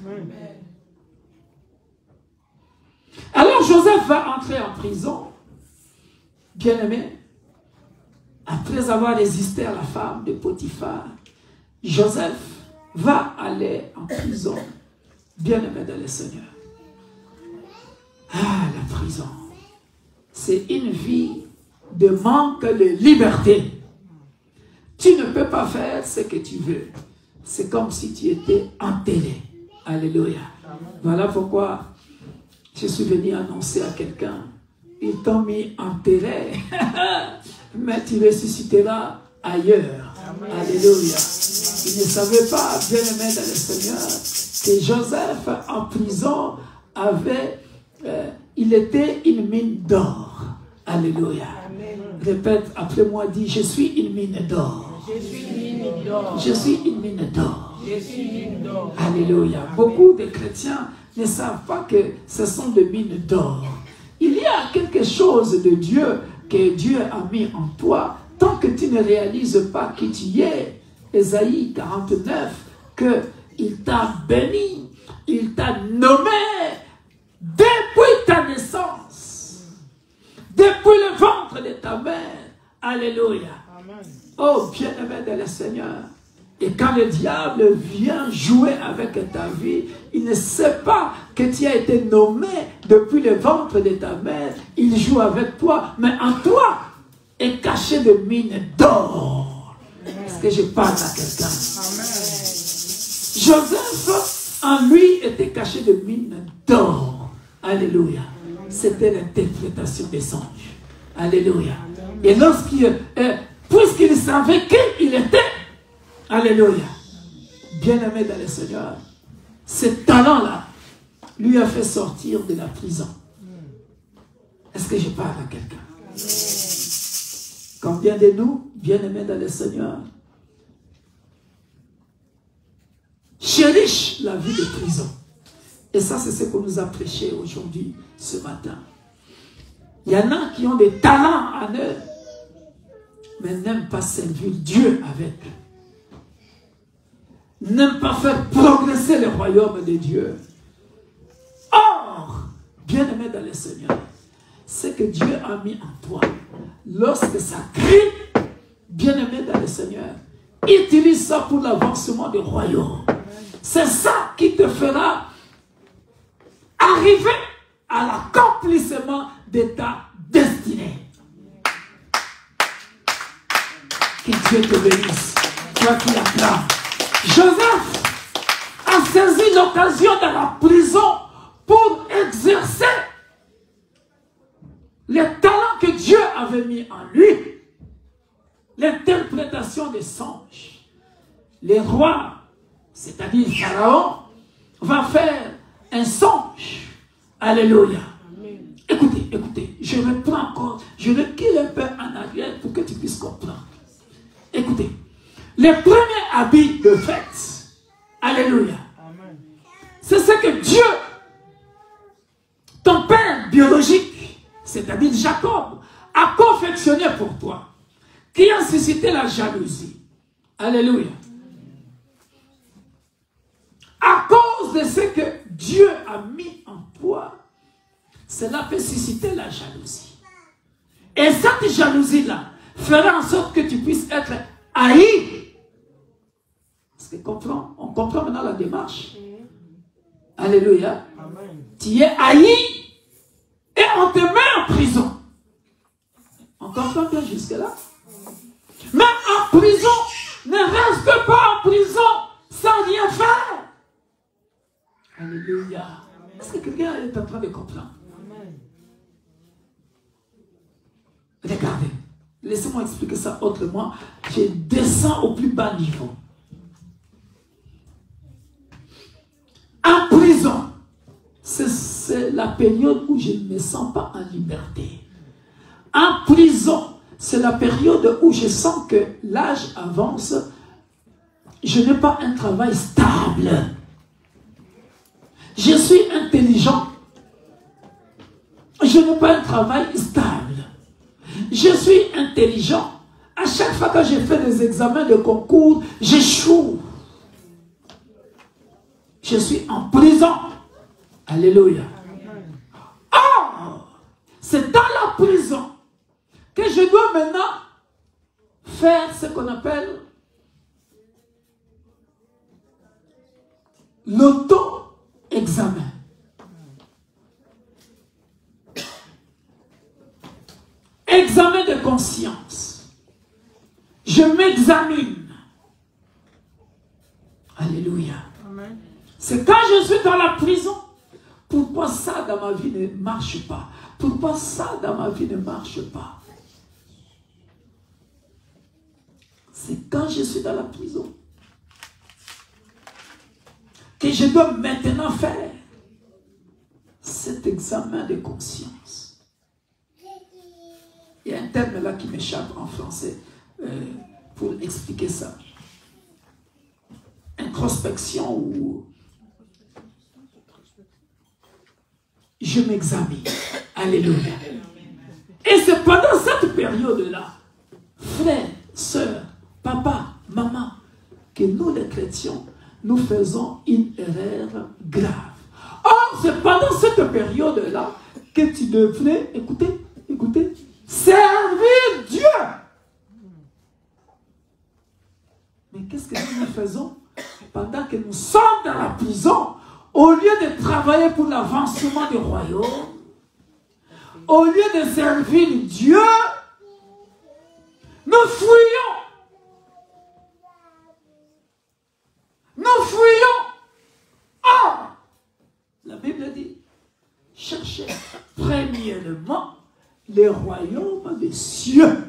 Amen. Alors Joseph va entrer en prison, bien-aimé. Après avoir résisté à la femme de Potiphar, Joseph va aller en prison, bien-aimé dans le Seigneur. Ah, la prison, c'est une vie de manque de liberté. Tu ne peux pas faire ce que tu veux. C'est comme si tu étais enterré. Alléluia. Voilà pourquoi je suis venu annoncer à quelqu'un, ils t'ont mis enterré, mais tu ressusciteras ailleurs. Amen. Alléluia. Ils ne savaient pas, bien-aimé dans le Seigneur, que Joseph en prison avait, il était une mine d'or. Alléluia. Amen. Répète après moi, dis, je suis une mine d'or. Je suis une mine d'or. Je suis une mine d'or. Je suis une mine d'or. Alléluia. Amen. Beaucoup de chrétiens ne savent pas que ce sont des mines d'or. Il y a quelque chose de Dieu que Dieu a mis en toi tant que tu ne réalises pas qui tu es. Ésaïe 49, qu'il t'a béni, il t'a nommé depuis ta naissance, depuis le ventre de ta mère. Alléluia. Amen. Oh, bien-aimé de le Seigneur. Et quand le diable vient jouer avec ta vie, il ne sait pas que tu as été nommé depuis le ventre de ta mère. Il joue avec toi, mais en toi est caché de mines d'or. Est-ce que je parle à quelqu'un? Joseph, en lui, était caché de mines d'or. Alléluia. C'était l'interprétation des anges. Alléluia. Et puisqu'il savait qui il était, alléluia, bien-aimé dans le Seigneur, ce talent-là lui a fait sortir de la prison. Est-ce que je parle à quelqu'un? Combien de nous, bien-aimés dans le Seigneur, chérissent la vie de prison? Et ça, c'est ce qu'on nous a prêché aujourd'hui, ce matin. Il y en a qui ont des talents en eux, mais n'aiment pas servir Dieu avec eux. N'aiment pas faire progresser le royaume de Dieu. Or, bien-aimé dans le Seigneur, ce que Dieu a mis en toi, lorsque ça crie, bien-aimé dans le Seigneur, utilise ça pour l'avancement du royaume. C'est ça qui te fera arriver à l'accomplissement de ta destinée. Que Dieu te bénisse. Toi qui acclames. Joseph a saisi l'occasion de la prison pour exercer les talents que Dieu avait mis en lui. L'interprétation des songes. Les rois C'est-à-dire, Pharaon va faire un songe. Alléluia. Écoutez, écoutez, je reprends encore, je recule un peu en arrière pour que tu puisses comprendre. Écoutez, les premiers habits de fête, alléluia, c'est ce que Dieu, ton père biologique, c'est-à-dire Jacob, a confectionné pour toi, qui a suscité la jalousie. Alléluia. À cause de ce que Dieu a mis en toi, cela peut susciter la jalousie. Et cette jalousie-là fera en sorte que tu puisses être haï. Parce que on comprend maintenant la démarche. Alléluia. Amen. Tu es haï et on te met en prison. On comprend bien jusque-là? Mais en prison, ne reste pas en prison sans rien faire. Alléluia. Est-ce que quelqu'un est en train de comprendre? Regardez, laissez-moi expliquer ça autrement. Je descends au plus bas niveau. En prison, c'est la période où je ne me sens pas en liberté. En prison, c'est la période où je sens que l'âge avance. Je n'ai pas un travail stable. Je suis intelligent. Je n'ai pas un travail stable. Je suis intelligent. À chaque fois que je fais des examens de concours, j'échoue. Je suis en prison. Alléluia. Or, c'est dans la prison que je dois maintenant faire ce qu'on appelle l'auto-examen. Examen de conscience. Je m'examine. Alléluia. C'est quand je suis dans la prison. Pourquoi ça dans ma vie ne marche pas? Pourquoi ça dans ma vie ne marche pas? C'est quand je suis dans la prison que je dois maintenant faire cet examen de conscience. Il y a un terme là qui m'échappe en français pour expliquer ça. Introspection ou je m'examine. Alléluia. Et c'est pendant cette période-là, frères, sœurs, papa, maman, que nous les chrétiens, nous faisons une erreur grave. Or, c'est pendant cette période-là que tu devrais, écoutez, écoutez, servir Dieu. Mais qu'est-ce que nous faisons pendant que nous sommes dans la prison? Au lieu de travailler pour l'avancement du royaume, au lieu de servir Dieu, nous fuyons. Nous fuyons. Or, la Bible dit, cherchez premièrement le royaume des cieux.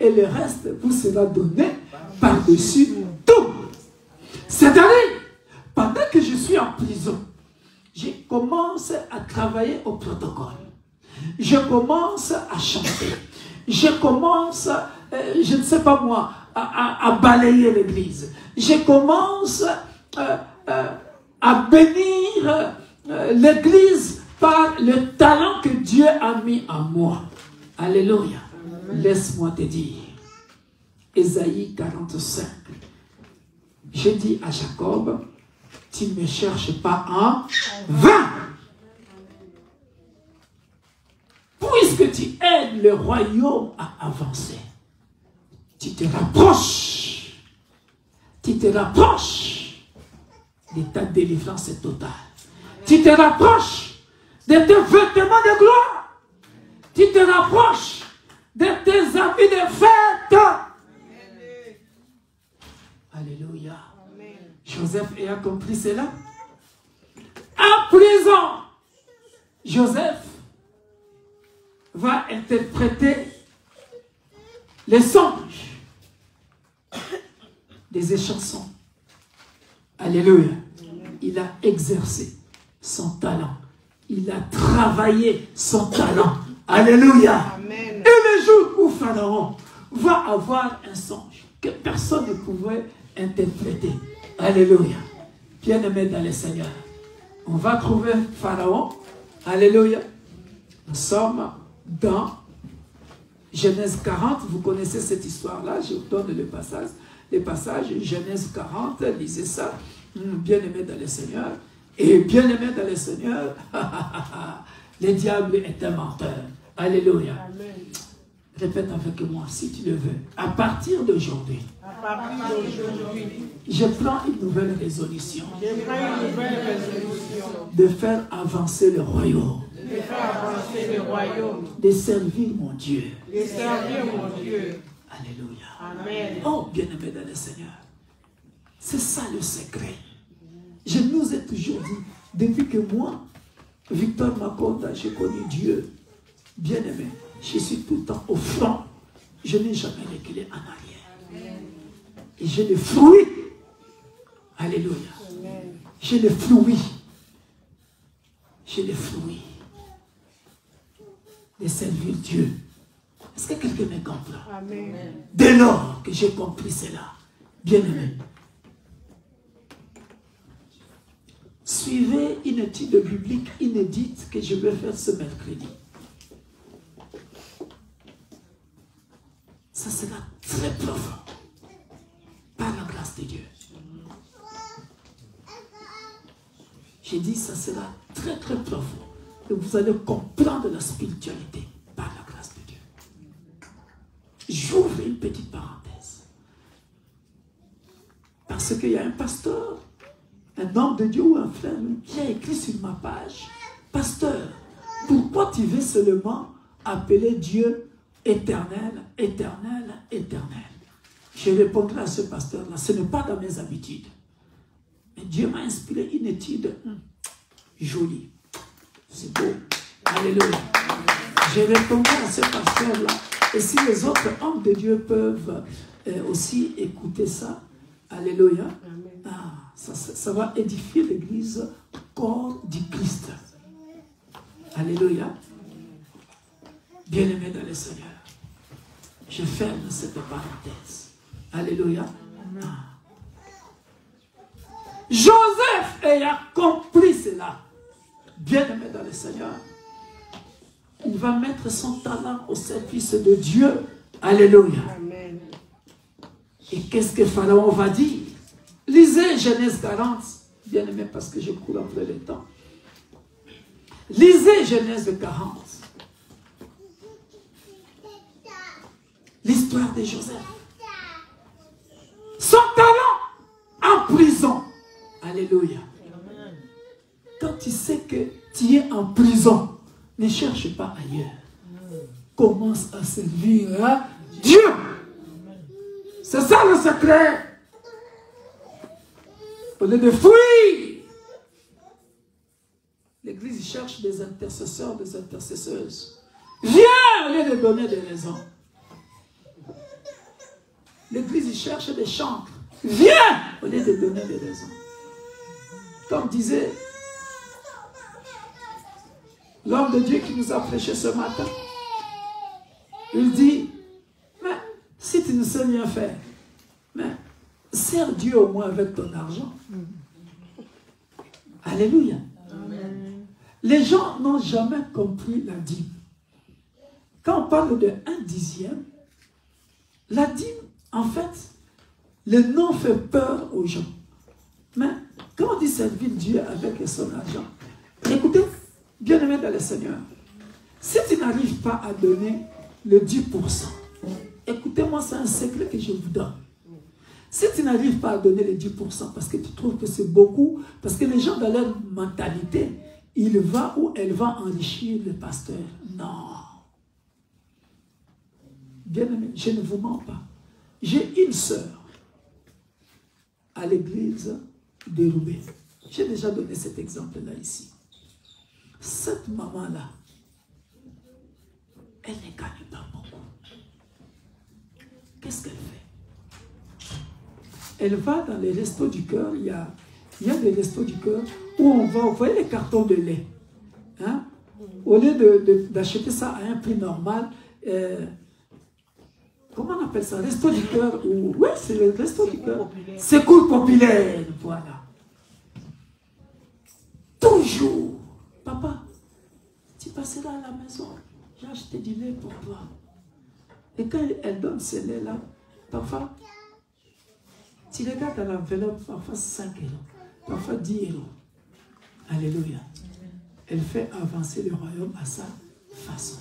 Et le reste vous sera donné par-dessus tout. C'est-à-dire, pendant que je suis en prison, je commence à travailler au protocole. Je commence à chanter. Je commence, je ne sais pas moi, à balayer l'église. Je commence à bénir l'église par le talent que Dieu a mis en moi. Alléluia. Laisse-moi te dire. Ésaïe 45. J'ai dit à Jacob, tu ne me cherches pas en vain. Puisque tu aides le royaume à avancer, tu te rapproches. Tu te rapproches de ta délivrance totale. Tu te rapproches de tes vêtements de gloire. Tu te rapproches de tes habits de fête. Alléluia. Joseph a compris cela. En prison, Joseph va interpréter les songes des échansons. Alléluia. Il a exercé son talent. Il a travaillé son talent. Alléluia. Amen. Et le jour où Pharaon va avoir un songe que personne ne pouvait interpréter. Alléluia. Bien-aimé dans le Seigneur, on va trouver Pharaon. Alléluia. Nous sommes dans Genèse 40. Vous connaissez cette histoire-là. Je vous donne le passage. Les passages, Genèse 40, lisez ça. Bien-aimé dans le Seigneur. Et bien-aimé dans le Seigneur, le diable est un menteur. Alléluia. Amen. Répète avec moi, si tu le veux. À partir d'aujourd'hui, À partir d'aujourd'hui, je prends une nouvelle résolution je prends une nouvelle résolution de faire avancer le royaume, de faire avancer le royaume, de servir mon Dieu. de servir mon Dieu. Alléluia. Amen. Oh, bien-aimé dans le Seigneur. C'est ça le secret. Je nous ai toujours dit, depuis que moi, Victor Makonda, j'ai connu Dieu, bien-aimé, je suis tout le temps au front. Je n'ai jamais reculé en arrière. Et j'ai le fruit. Alléluia. J'ai le fruit. J'ai le fruit de servir Dieu. Est-ce que quelqu'un me comprend? Amen. Dès lors que j'ai compris cela, bien-aimé, suivez une étude biblique inédite que je vais faire ce mercredi. Ça sera très profond, par la grâce de Dieu. J'ai dit, ça sera très très profond. Et vous allez comprendre la spiritualité par la grâce de Dieu. J'ouvre une petite parenthèse. Parce qu'il y a un pasteur, un homme de Dieu ou un frère qui a écrit sur ma page, pasteur, pourquoi tu veux seulement appeler Dieu éternel, éternel, éternel? Je répondrai à ce pasteur-là, ce n'est pas dans mes habitudes. Mais Dieu m'a inspiré une étude jolie. C'est beau. Alléluia. Je répondrai à ce pasteur-là. Et si les autres hommes de Dieu peuvent aussi écouter ça, alléluia, ça va édifier l'église corps du Christ. Alléluia. Bien-aimé dans le Seigneur, je ferme cette parenthèse. Alléluia. Joseph ayant compris cela, bien-aimé dans le Seigneur, il va mettre son talent au service de Dieu. Alléluia. Amen. Et qu'est-ce que Pharaon va dire? Lisez Genèse 40, bien-aimé, parce que je cours après le temps. Lisez Genèse 40. L'histoire de Joseph. Son talent en prison. Alléluia. Quand tu sais que tu es en prison, ne cherche pas ailleurs. Commence à servir à Dieu. C'est ça le secret. Au lieu de fuir, l'Église cherche des intercesseurs, des intercesseuses. Viens au lieu de donner des raisons. L'Église cherche des chantres. Viens au lieu de donner des raisons. Comme disait l'homme de Dieu qui nous a prêché ce matin. Il dit, mais si tu ne sais rien faire, mais sers Dieu au moins avec ton argent. Alléluia. Amen. Les gens n'ont jamais compris la dîme. Quand on parle de 1/10, la dîme, en fait, le nom fait peur aux gens. Mais quand on dit servir Dieu avec son argent, écoutez, bien-aimé dans le Seigneur, si tu n'arrives pas à donner le 10%, écoutez-moi, c'est un secret que je vous donne. Si tu n'arrives pas à donner les 10% parce que tu trouves que c'est beaucoup, parce que les gens dans leur mentalité, il va ou elle va enrichir le pasteur. Non. Bien-aimé, je ne vous mens pas. J'ai une sœur à l'église de Roubaix. J'ai déjà donné cet exemple-là ici. Cette maman-là, elle ne gagne pas beaucoup. Qu'est-ce qu'elle fait? Elle va dans les restos du cœur. Il y a Il y a des restos du cœur où on va, vous voyez les cartons de lait. Hein? Au lieu d'acheter ça à un prix normal, comment on appelle ça? Resto du cœur. Oui, c'est le resto du cœur. Secours populaire, voilà. Toujours. Papa, tu passeras à la maison. J'ai acheté du lait pour toi. Et quand elle donne ce lait-là, parfois, tu regardes à l'enveloppe, parfois 5 euros, parfois 10 euros. Alléluia. Elle fait avancer le royaume à sa façon.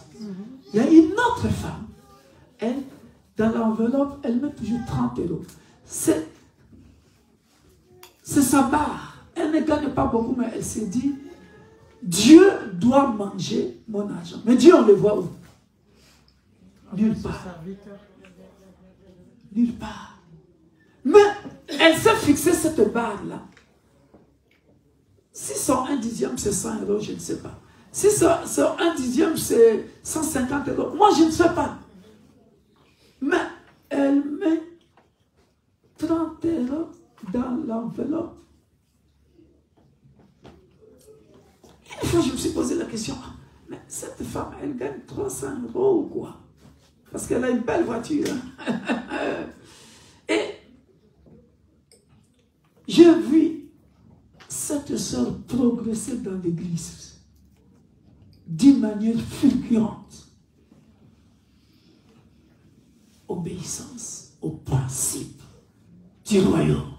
Il y a une autre femme, elle, dans l'enveloppe, elle met toujours 30 euros. C'est sa barre. Elle ne gagne pas beaucoup, mais elle s'est dit, Dieu doit manger mon argent. Mais Dieu, on le voit où? Nulle part. Nulle part. Mais elle s'est fixée cette barre-là. Si son 1/10, c'est 100 euros, je ne sais pas. Si son 1/10, c'est 150 euros, moi, je ne sais pas. Mais elle met 30 euros dans l'enveloppe. Une fois, je me suis posé la question, mais cette femme, elle gagne 300 euros ou quoi? Parce qu'elle a une belle voiture. Et j'ai vu cette sœur progresser dans l'église d'une manière fulgurante. Obéissance au principe du royaume.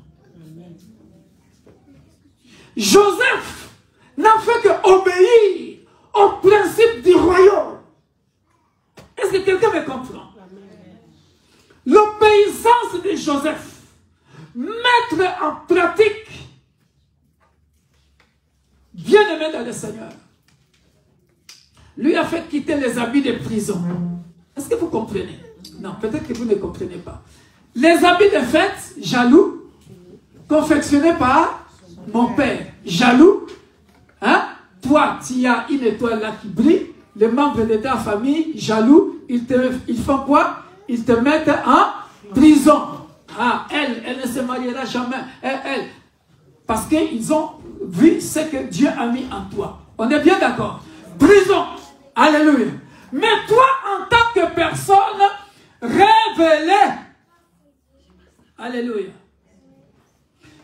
Joseph n'a fait qu'obéir au principe du royaume. Est-ce que quelqu'un me comprend? L'obéissance de Joseph, mettre en pratique, bien-aimé dans le Seigneur, lui a fait quitter les habits de prison. Est-ce que vous comprenez? Non, peut-être que vous ne comprenez pas. Les habits de fête, jaloux, confectionnés par mon père. Jaloux, hein? Toi, tu as une étoile là qui brille, les membres de ta famille, jaloux, ils font quoi? Ils te mettent en prison. Ah, elle ne se mariera jamais. Elle, parce qu'ils ont vu ce que Dieu a mis en toi. On est bien d'accord? Prison. Alléluia. Mais toi, en tant que personne révélée, alléluia,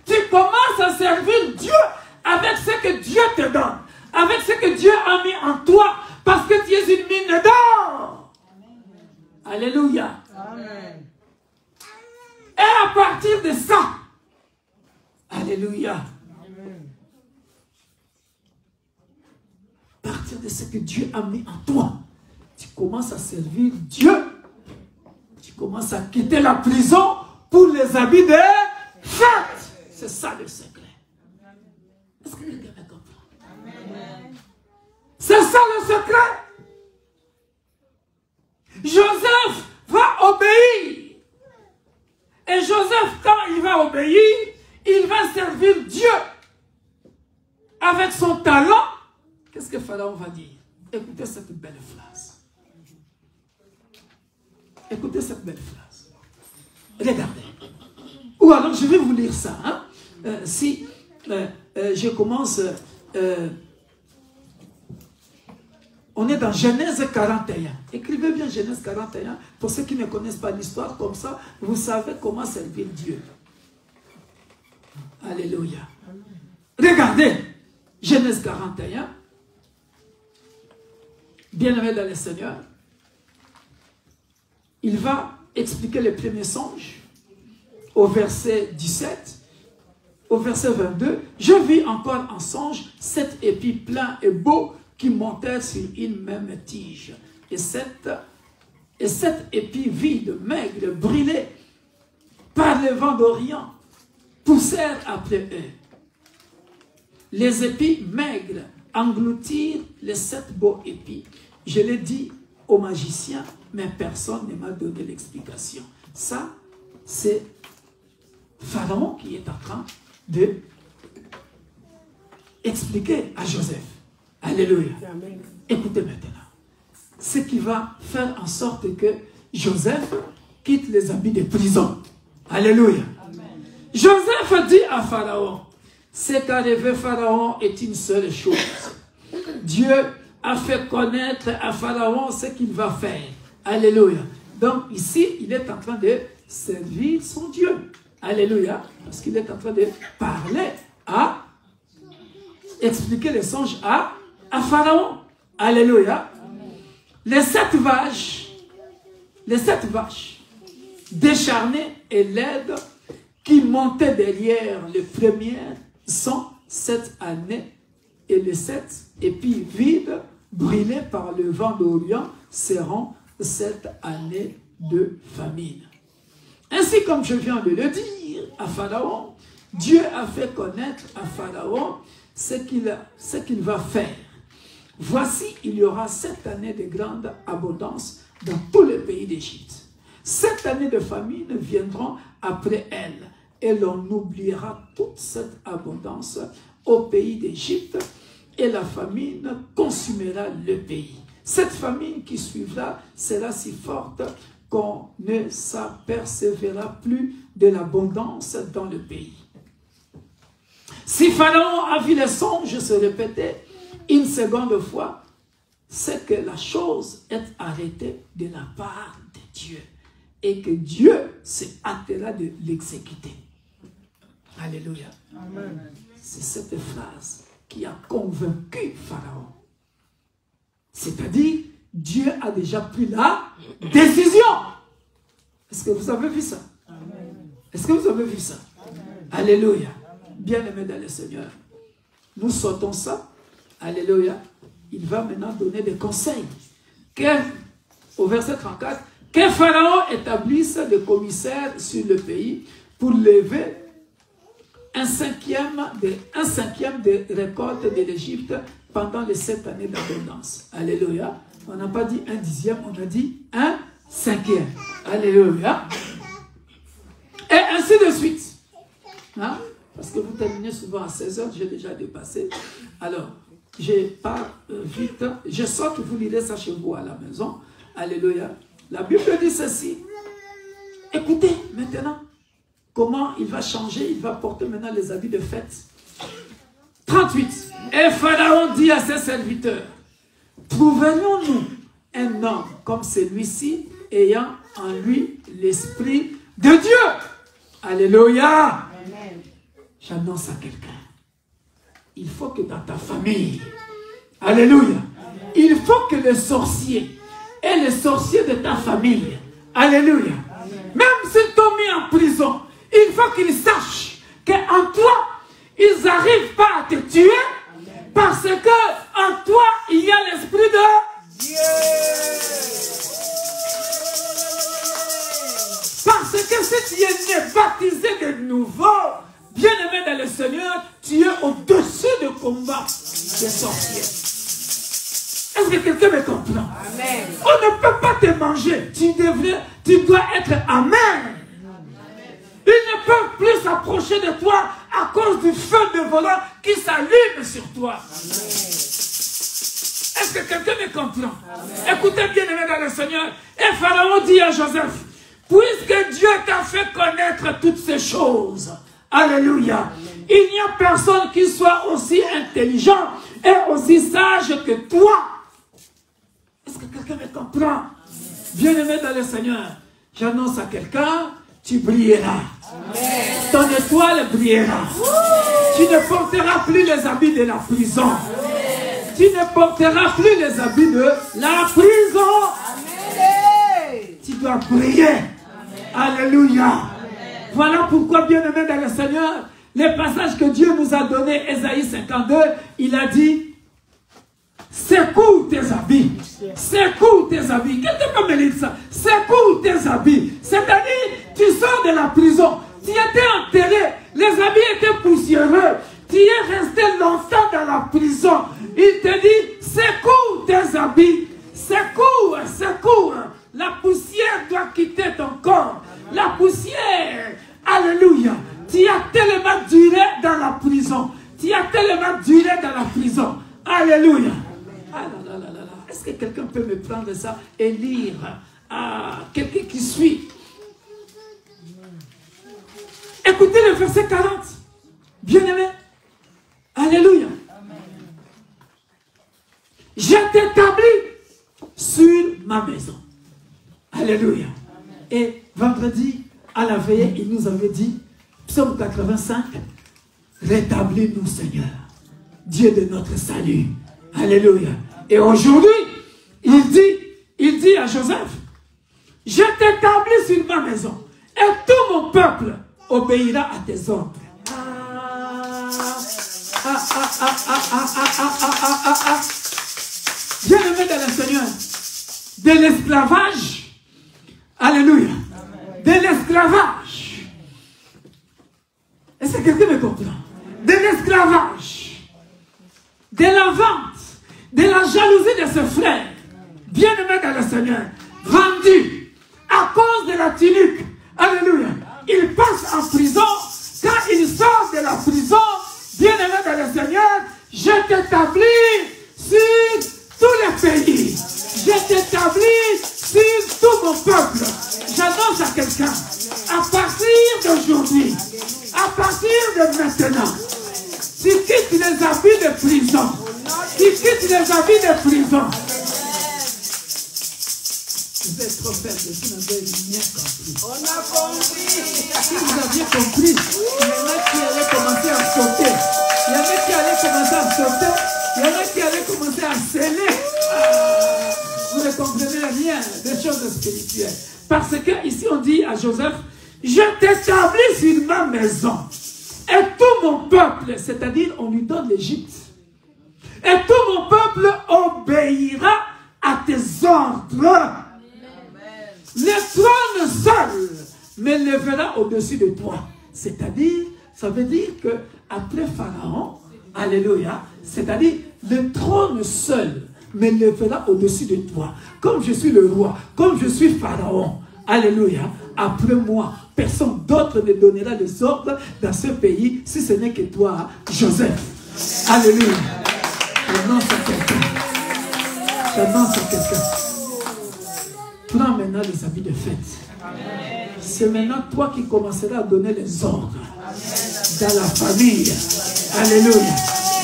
tu commences à servir Dieu avec ce que Dieu te donne, avec ce que Dieu a mis en toi, parce que tu es une mine d'or. Alléluia. Amen. Et à partir de ça, alléluia, amen, à partir de ce que Dieu a mis en toi, tu commences à servir Dieu. Tu commences à quitter la prison pour les habits de fête. C'est ça le secret. Est-ce que quelqu'un me comprend? C'est ça le secret. Joseph va obéir. Et Joseph, quand il va obéir, il va servir Dieu. Avec son talent, qu'est-ce que Pharaon va dire? Écoutez cette belle phrase. Écoutez cette belle phrase. Regardez. Ou alors, je vais vous lire ça. Hein? Je commence... on est dans Genèse 41. Écrivez bien Genèse 41. Pour ceux qui ne connaissent pas l'histoire, comme ça, vous savez comment servir Dieu. Alléluia. Regardez. Genèse 41. Bien-aimé dans le Seigneur. Il va expliquer le premier songe au verset 17, au verset 22. Je vis encore en songe 7 épis pleins et beaux qui montèrent sur une même tige. Et sept épis vides, maigres, brûlés par le vent d'Orient, poussèrent après eux. Les épis maigres engloutirent les 7 beaux épis. Je l'ai dit aux magiciens, mais personne ne m'a donné l'explication. Ça, c'est Pharaon qui est en train de expliquer à Joseph. Alléluia. Amen. Écoutez maintenant. Ce qui va faire en sorte que Joseph quitte les habits de prison. Alléluia. Amen. Joseph dit à Pharaon, Ce qu'arrivait Pharaon est une seule chose. Dieu a fait connaître à Pharaon ce qu'il va faire. Alléluia. Donc ici, il est en train de servir son Dieu. Alléluia. Parce qu'il est en train de parler expliquer les songes à Pharaon. Alléluia. Les sept vaches décharnées et laides qui montaient derrière les premières sont 7 années, et les 7 épis vides brûlés par le vent d'Orient seront 7 années de famine. Ainsi, comme je viens de le dire à Pharaon, Dieu a fait connaître à Pharaon ce qu'il va faire. Voici, il y aura 7 années de grande abondance dans tout le pays d'Égypte. 7 années de famine viendront après elle, et l'on oubliera toute cette abondance au pays d'Égypte, et la famine consumera le pays. Cette famine qui suivra sera si forte qu'on ne s'apercevra plus de l'abondance dans le pays. Si Pharaon a vu les songes se répéter une seconde fois, c'est que la chose est arrêtée de la part de Dieu et que Dieu se hâtera de l'exécuter. Alléluia. C'est cette phrase qui a convaincu Pharaon. C'est-à-dire, Dieu a déjà pris la décision. Est-ce que vous avez vu ça? Est-ce que vous avez vu ça? Alléluia. Bien-aimés dans le Seigneur, nous sortons ça. Alléluia. Il va maintenant donner des conseils. Au verset 34, que Pharaon établisse des commissaires sur le pays pour lever un cinquième des récoltes de l'Égypte pendant les 7 années d'abondance. Alléluia. On n'a pas dit 1/10, on a dit 1/5. Alléluia. Et ainsi de suite. Hein? Parce que vous terminez souvent à 16 h, j'ai déjà dépassé. Alors, je pars vite. Je sors, vous lirez ça chez vous à la maison. Alléluia. La Bible dit ceci. Écoutez maintenant comment il va changer. Il va porter maintenant les habits de fête. 38. Et Pharaon dit à ses serviteurs, trouverions-nous un homme comme celui-ci ayant en lui l'esprit de Dieu? Alléluia. J'annonce à quelqu'un. Il faut que dans ta famille, alléluia, il faut que les sorciers et les sorciers de ta famille, alléluia, même s'ils t'ont mis en prison, il faut qu'ils sachent qu'en toi, ils n'arrivent pas à te tuer parce que en toi, il y a l'esprit de Dieu. Parce que si tu es né baptisé de nouveau, bien-aimé dans le Seigneur, tu es au-dessus du combat des sorciers. Est-ce que quelqu'un me comprend? Amen. On ne peut pas te manger. Tu dois être amen. Ils ne peuvent plus s'approcher de toi à cause du feu de volant qui s'allume sur toi. Amen. Est-ce que quelqu'un me comprend? Amen. Écoutez bien-aimé dans le Seigneur. Et Pharaon dit à Joseph, puisque Dieu t'a fait connaître toutes ces choses, alléluia, il n'y a personne qui soit aussi intelligent et aussi sage que toi. Est-ce que quelqu'un me comprend? Bien-aimé dans le Seigneur, j'annonce à quelqu'un, tu brilleras. Amen. Ton étoile brillera. Tu ne porteras plus les habits de la prison. Amen. Tu ne porteras plus les habits de la prison. Amen. Tu dois briller. Amen. Alléluia. Amen. Voilà pourquoi, bien-aimé dans le Seigneur, les passages que Dieu nous a donnés, Ésaïe 52, il a dit, secoue tes habits. Secoue tes habits. Quelqu'un peut me lire ça? Secoue tes habits. C'est-à-dire, tu sors de la prison. Tu étais enterré. Les habits étaient poussiéreux. Tu es resté longtemps dans la prison. Il te dit, secoue tes habits. Secoue, secoue. La poussière doit quitter ton corps. La poussière. Alléluia. Tu as tellement duré dans la prison. Tu as tellement duré dans la prison. Alléluia. Ah là là là là. Est-ce que quelqu'un peut me prendre ça et lire à quelqu'un qui suit? Écoutez le verset 40. Bien-aimé, Alléluia. Je t'établis sur ma maison. Alléluia. Et vendredi, à la veille, il nous avait dit, psaume 85, rétablis-nous, Seigneur, Dieu de notre salut. Alléluia. Et aujourd'hui, il dit à Joseph, je t'établis sur ma maison et tout mon peuple obéira à tes ordres. Bien-aimé dans le Seigneur, de l'esclavage, alléluia, de l'esclavage, est-ce que quelqu'un me comprend? De l'esclavage, de la vente, de la jalousie de ses frères, bien-aimé dans le Seigneur, vendu à cause de la tunique, alléluia, il passe en prison. Quand il sort de la prison, bien-aimé dans le Seigneur, je t'établis sur tous les pays. Je t'établis sur tout mon peuple. J'annonce à quelqu'un, à partir d'aujourd'hui, à partir de maintenant, tu quittes les habits de prison. Tu quittes les habits de prison. Vous êtes trop faible, vous n'avez rien compris. On a compris. Si vous aviez compris, il y en a qui allaient commencer à sauter. Il y en a qui allaient commencer à sauter. Il y en a qui allaient commencer à sceller. Vous ne comprenez rien des choses spirituelles. Parce que ici on dit à Joseph, je t'établis sur ma maison. Et tout mon peuple, c'est-à-dire on lui donne l'Égypte. Et tout mon peuple obéira à tes ordres. Le trône seul m'élèvera au-dessus de toi. C'est-à-dire, ça veut dire que après Pharaon, alléluia, c'est-à-dire le trône seul m'élèvera au-dessus de toi. Comme je suis le roi, comme je suis Pharaon, alléluia, après moi, personne d'autre ne donnera les ordres dans ce pays, si ce n'est que toi, Joseph. Alléluia. J'annonce à quelqu'un. J'annonce à quelqu'un. Prends maintenant les habits de fête. C'est maintenant toi qui commenceras à donner les ordres dans la famille. Alléluia.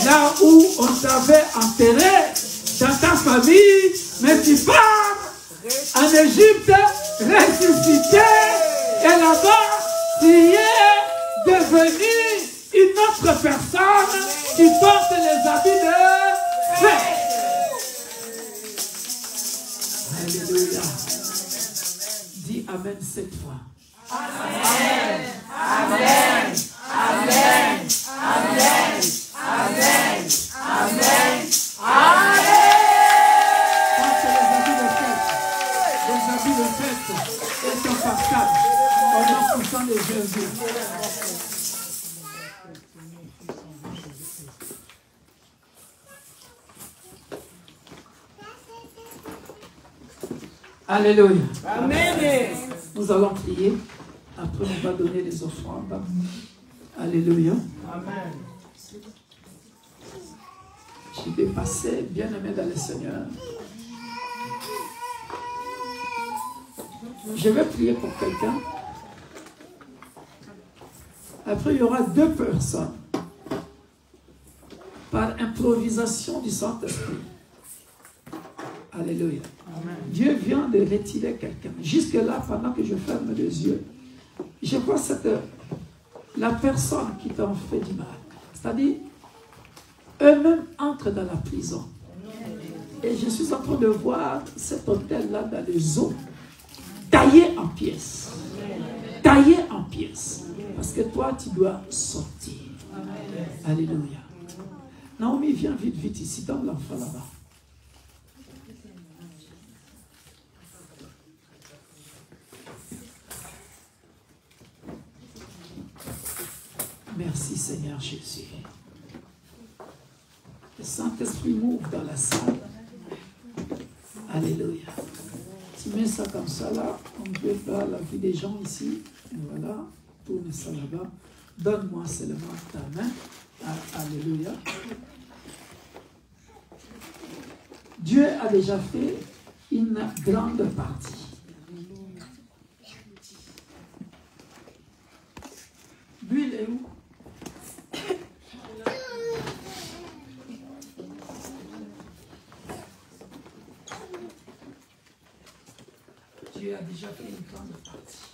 Là où on t'avait enterré dans ta famille, mais tu pars en Égypte, ressuscité, et là-bas, tu es devenu une autre personne qui porte les habits de fête. Alléluia. Dis Amen 7 fois. Amen. Amen. Amen. Amen. Amen. Amen. Amen. Porte les habits de fête. Les habits de fête et ton partage au nom puissant de Jésus. Alléluia. Amen. Nous allons prier. Après, on va donner les offrandes. Alléluia. Amen. Je vais passer, bien aimé dans le Seigneur. Je vais prier pour quelqu'un. Après, il y aura 2 personnes. Par improvisation du Saint-Esprit. Alléluia. Amen. Dieu vient de retirer quelqu'un. Jusque-là, pendant que je ferme les yeux, je vois la personne qui t'a fait du mal. C'est-à-dire, eux-mêmes entrent dans la prison. Et je suis en train de voir cet hôtel-là dans les eaux, taillé en pièces. Taillé en pièces. Parce que toi, tu dois sortir. Alléluia. Naomi, viens vite, vite ici, dans l'enfant là-bas. Merci Seigneur Jésus. Le Saint-Esprit m'ouvre dans la salle. Alléluia. Tu mets ça comme ça là, on ne peut pas la vie des gens ici. Et voilà, tourne ça là-bas. Donne-moi seulement ta main. Alléluia. Dieu a déjà fait une grande partie. L'huile est où? Dieu a déjà fait une grande partie.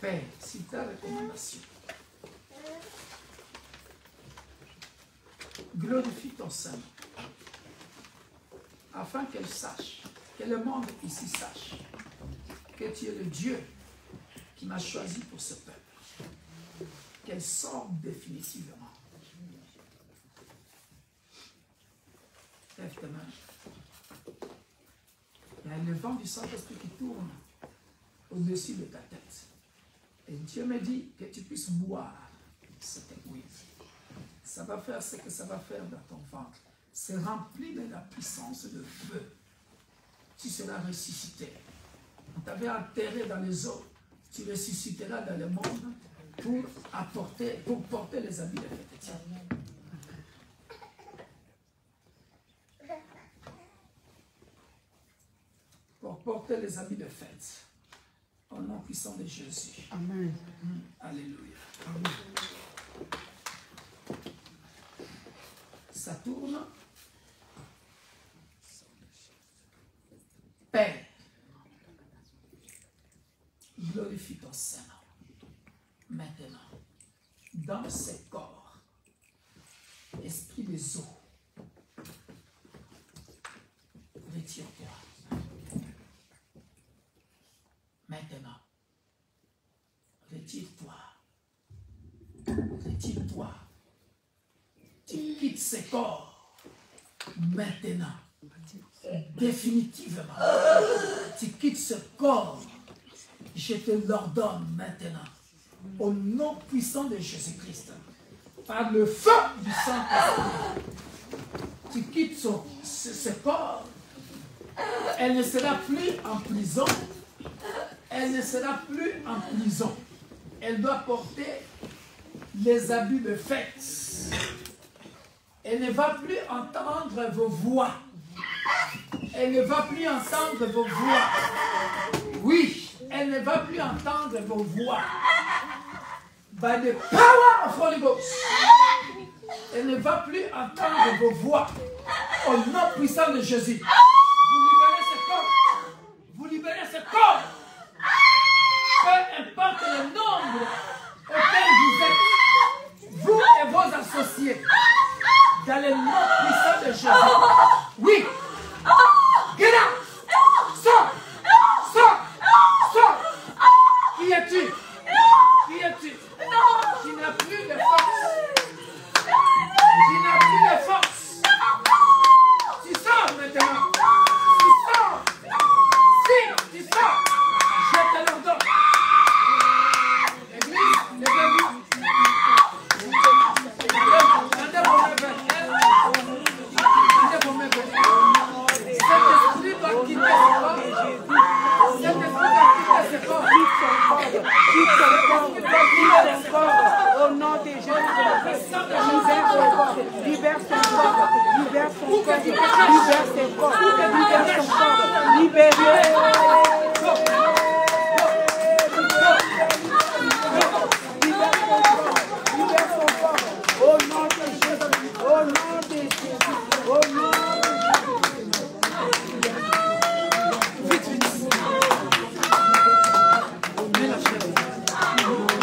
Père, c'est ta recommandation. Glorifie ton Saint, afin qu'elle sache, que le monde ici sache, que tu es le Dieu qui m'a choisi pour ce peuple. Qu'elle sorte définitivement. Lève tes mains. Il y a le vent du Saint-Esprit qui tourne au-dessus de ta tête. Et Dieu me dit que tu puisses boire cette huile. Ça va faire ce que ça va faire dans ton ventre. C'est rempli de la puissance de feu. Tu seras ressuscité. On t'avait enterré dans les eaux. Tu ressusciteras dans le monde pour porter les habits de fête. Pour porter les habits de fête. Au nom puissant de Jésus. Amen. Alléluia. Amen. Ça tourne. Père, glorifie ton Seigneur. Maintenant, dans ce corps, esprit des eaux, retire-toi. Maintenant, retire-toi. Retire-toi. Tu quittes ce corps. Maintenant. Définitivement. Tu quittes ce corps. Je te l'ordonne maintenant. Au nom puissant de Jésus-Christ. Par le feu du Saint-Esprit. Tu quittes ce corps. Elle ne sera plus en prison. Elle ne sera plus en prison. Elle doit porter les habits de fête. Elle ne va plus entendre vos voix. Elle ne va plus entendre vos voix. Oui, elle ne va plus entendre vos voix. By the power of Holy Ghost. Elle ne va plus entendre vos voix. Au nom puissant de Jésus. Vous libérez ce corps. Vous libérez ce corps. Peu importe le nombre auquel vous êtes, vous et vos associés, dans le nom puissant de Jésus. Oui. Get out. Sors. Sors. Sors. Qui es-tu? Qui es-tu? Tu n'as plus de force. Tu n'as plus de force. Tu sors maintenant. Tu sors. Si, tu sors. Je te l'ordonne. Église, levez-vous. Rendez vos mains vers elle. Rendez vos mains vers elle. Cet esprit doit quitter ce corps. Cet esprit doit quitter ce corps. Quitte son corps, au nom de Jésus. Libère son corps, libère son corps, libère son corps, libère son corps, libérez. Libère son corps, au nom de Jésus, au nom de Jésus, au nom de Jésus.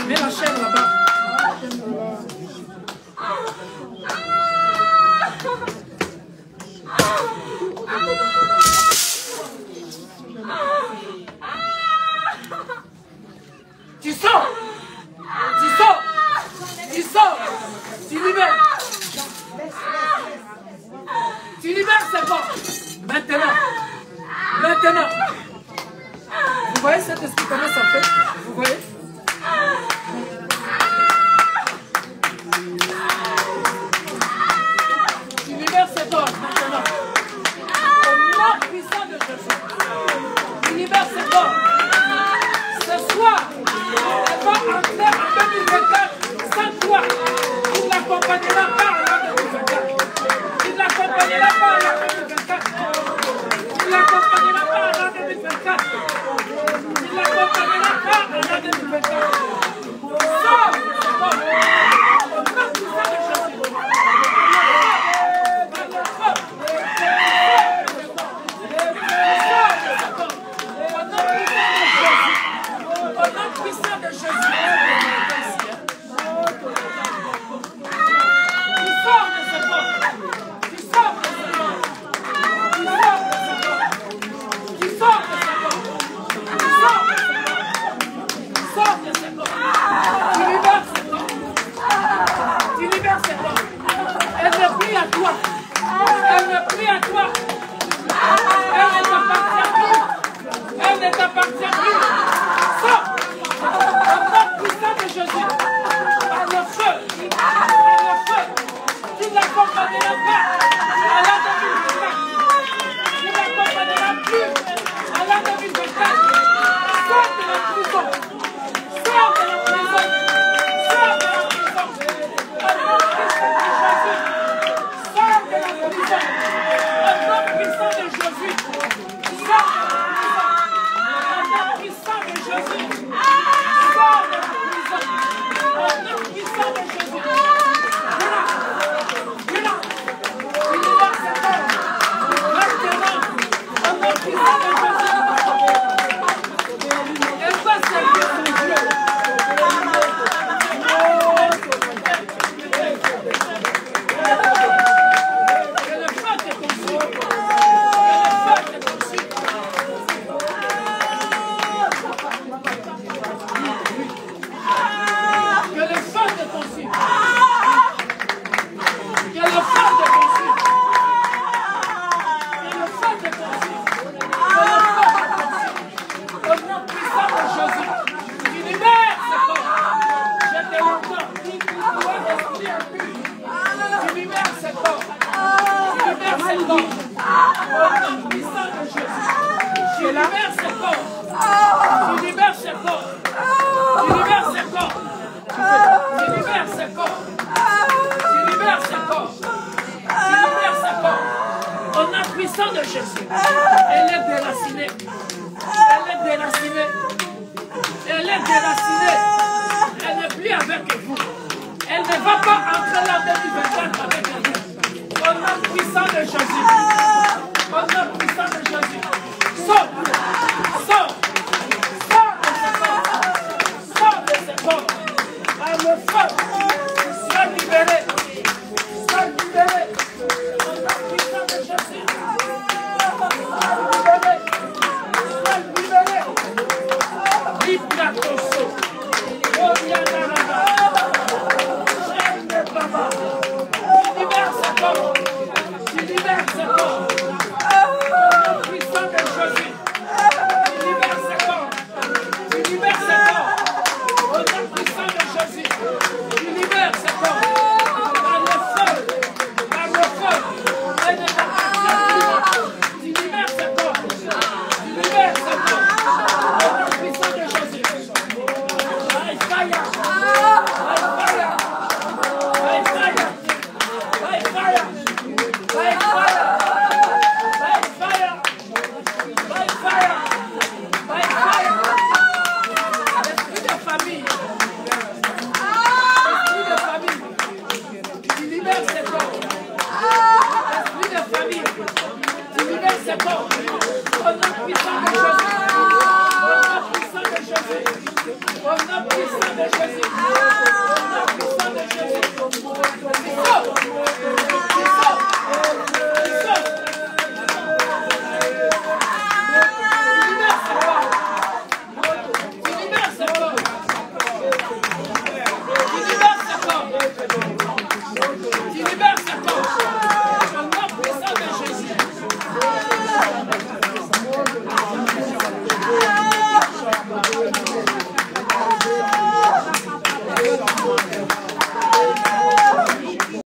Mets la chaîne là-bas. Tu sors. Tu sors. Tu sors. Tu libères. Tu libères ce corps. Maintenant. Maintenant. Vous voyez cet esprit comment ça fait? Vous voyez? Tu libères ce corps maintenant. Au nom puissant de Jésus. Tu libères ce corps. Ce soir, elle va entrer en 2024 sans toi. Tu ne l'accompagneras pas en 2024. Tu ne l'accompagneras pas en 2024. Tu ne l'accompagneras pas en 2024. Tu ne l'accompagneras pas en 2024. Au nom puissant de Jésus.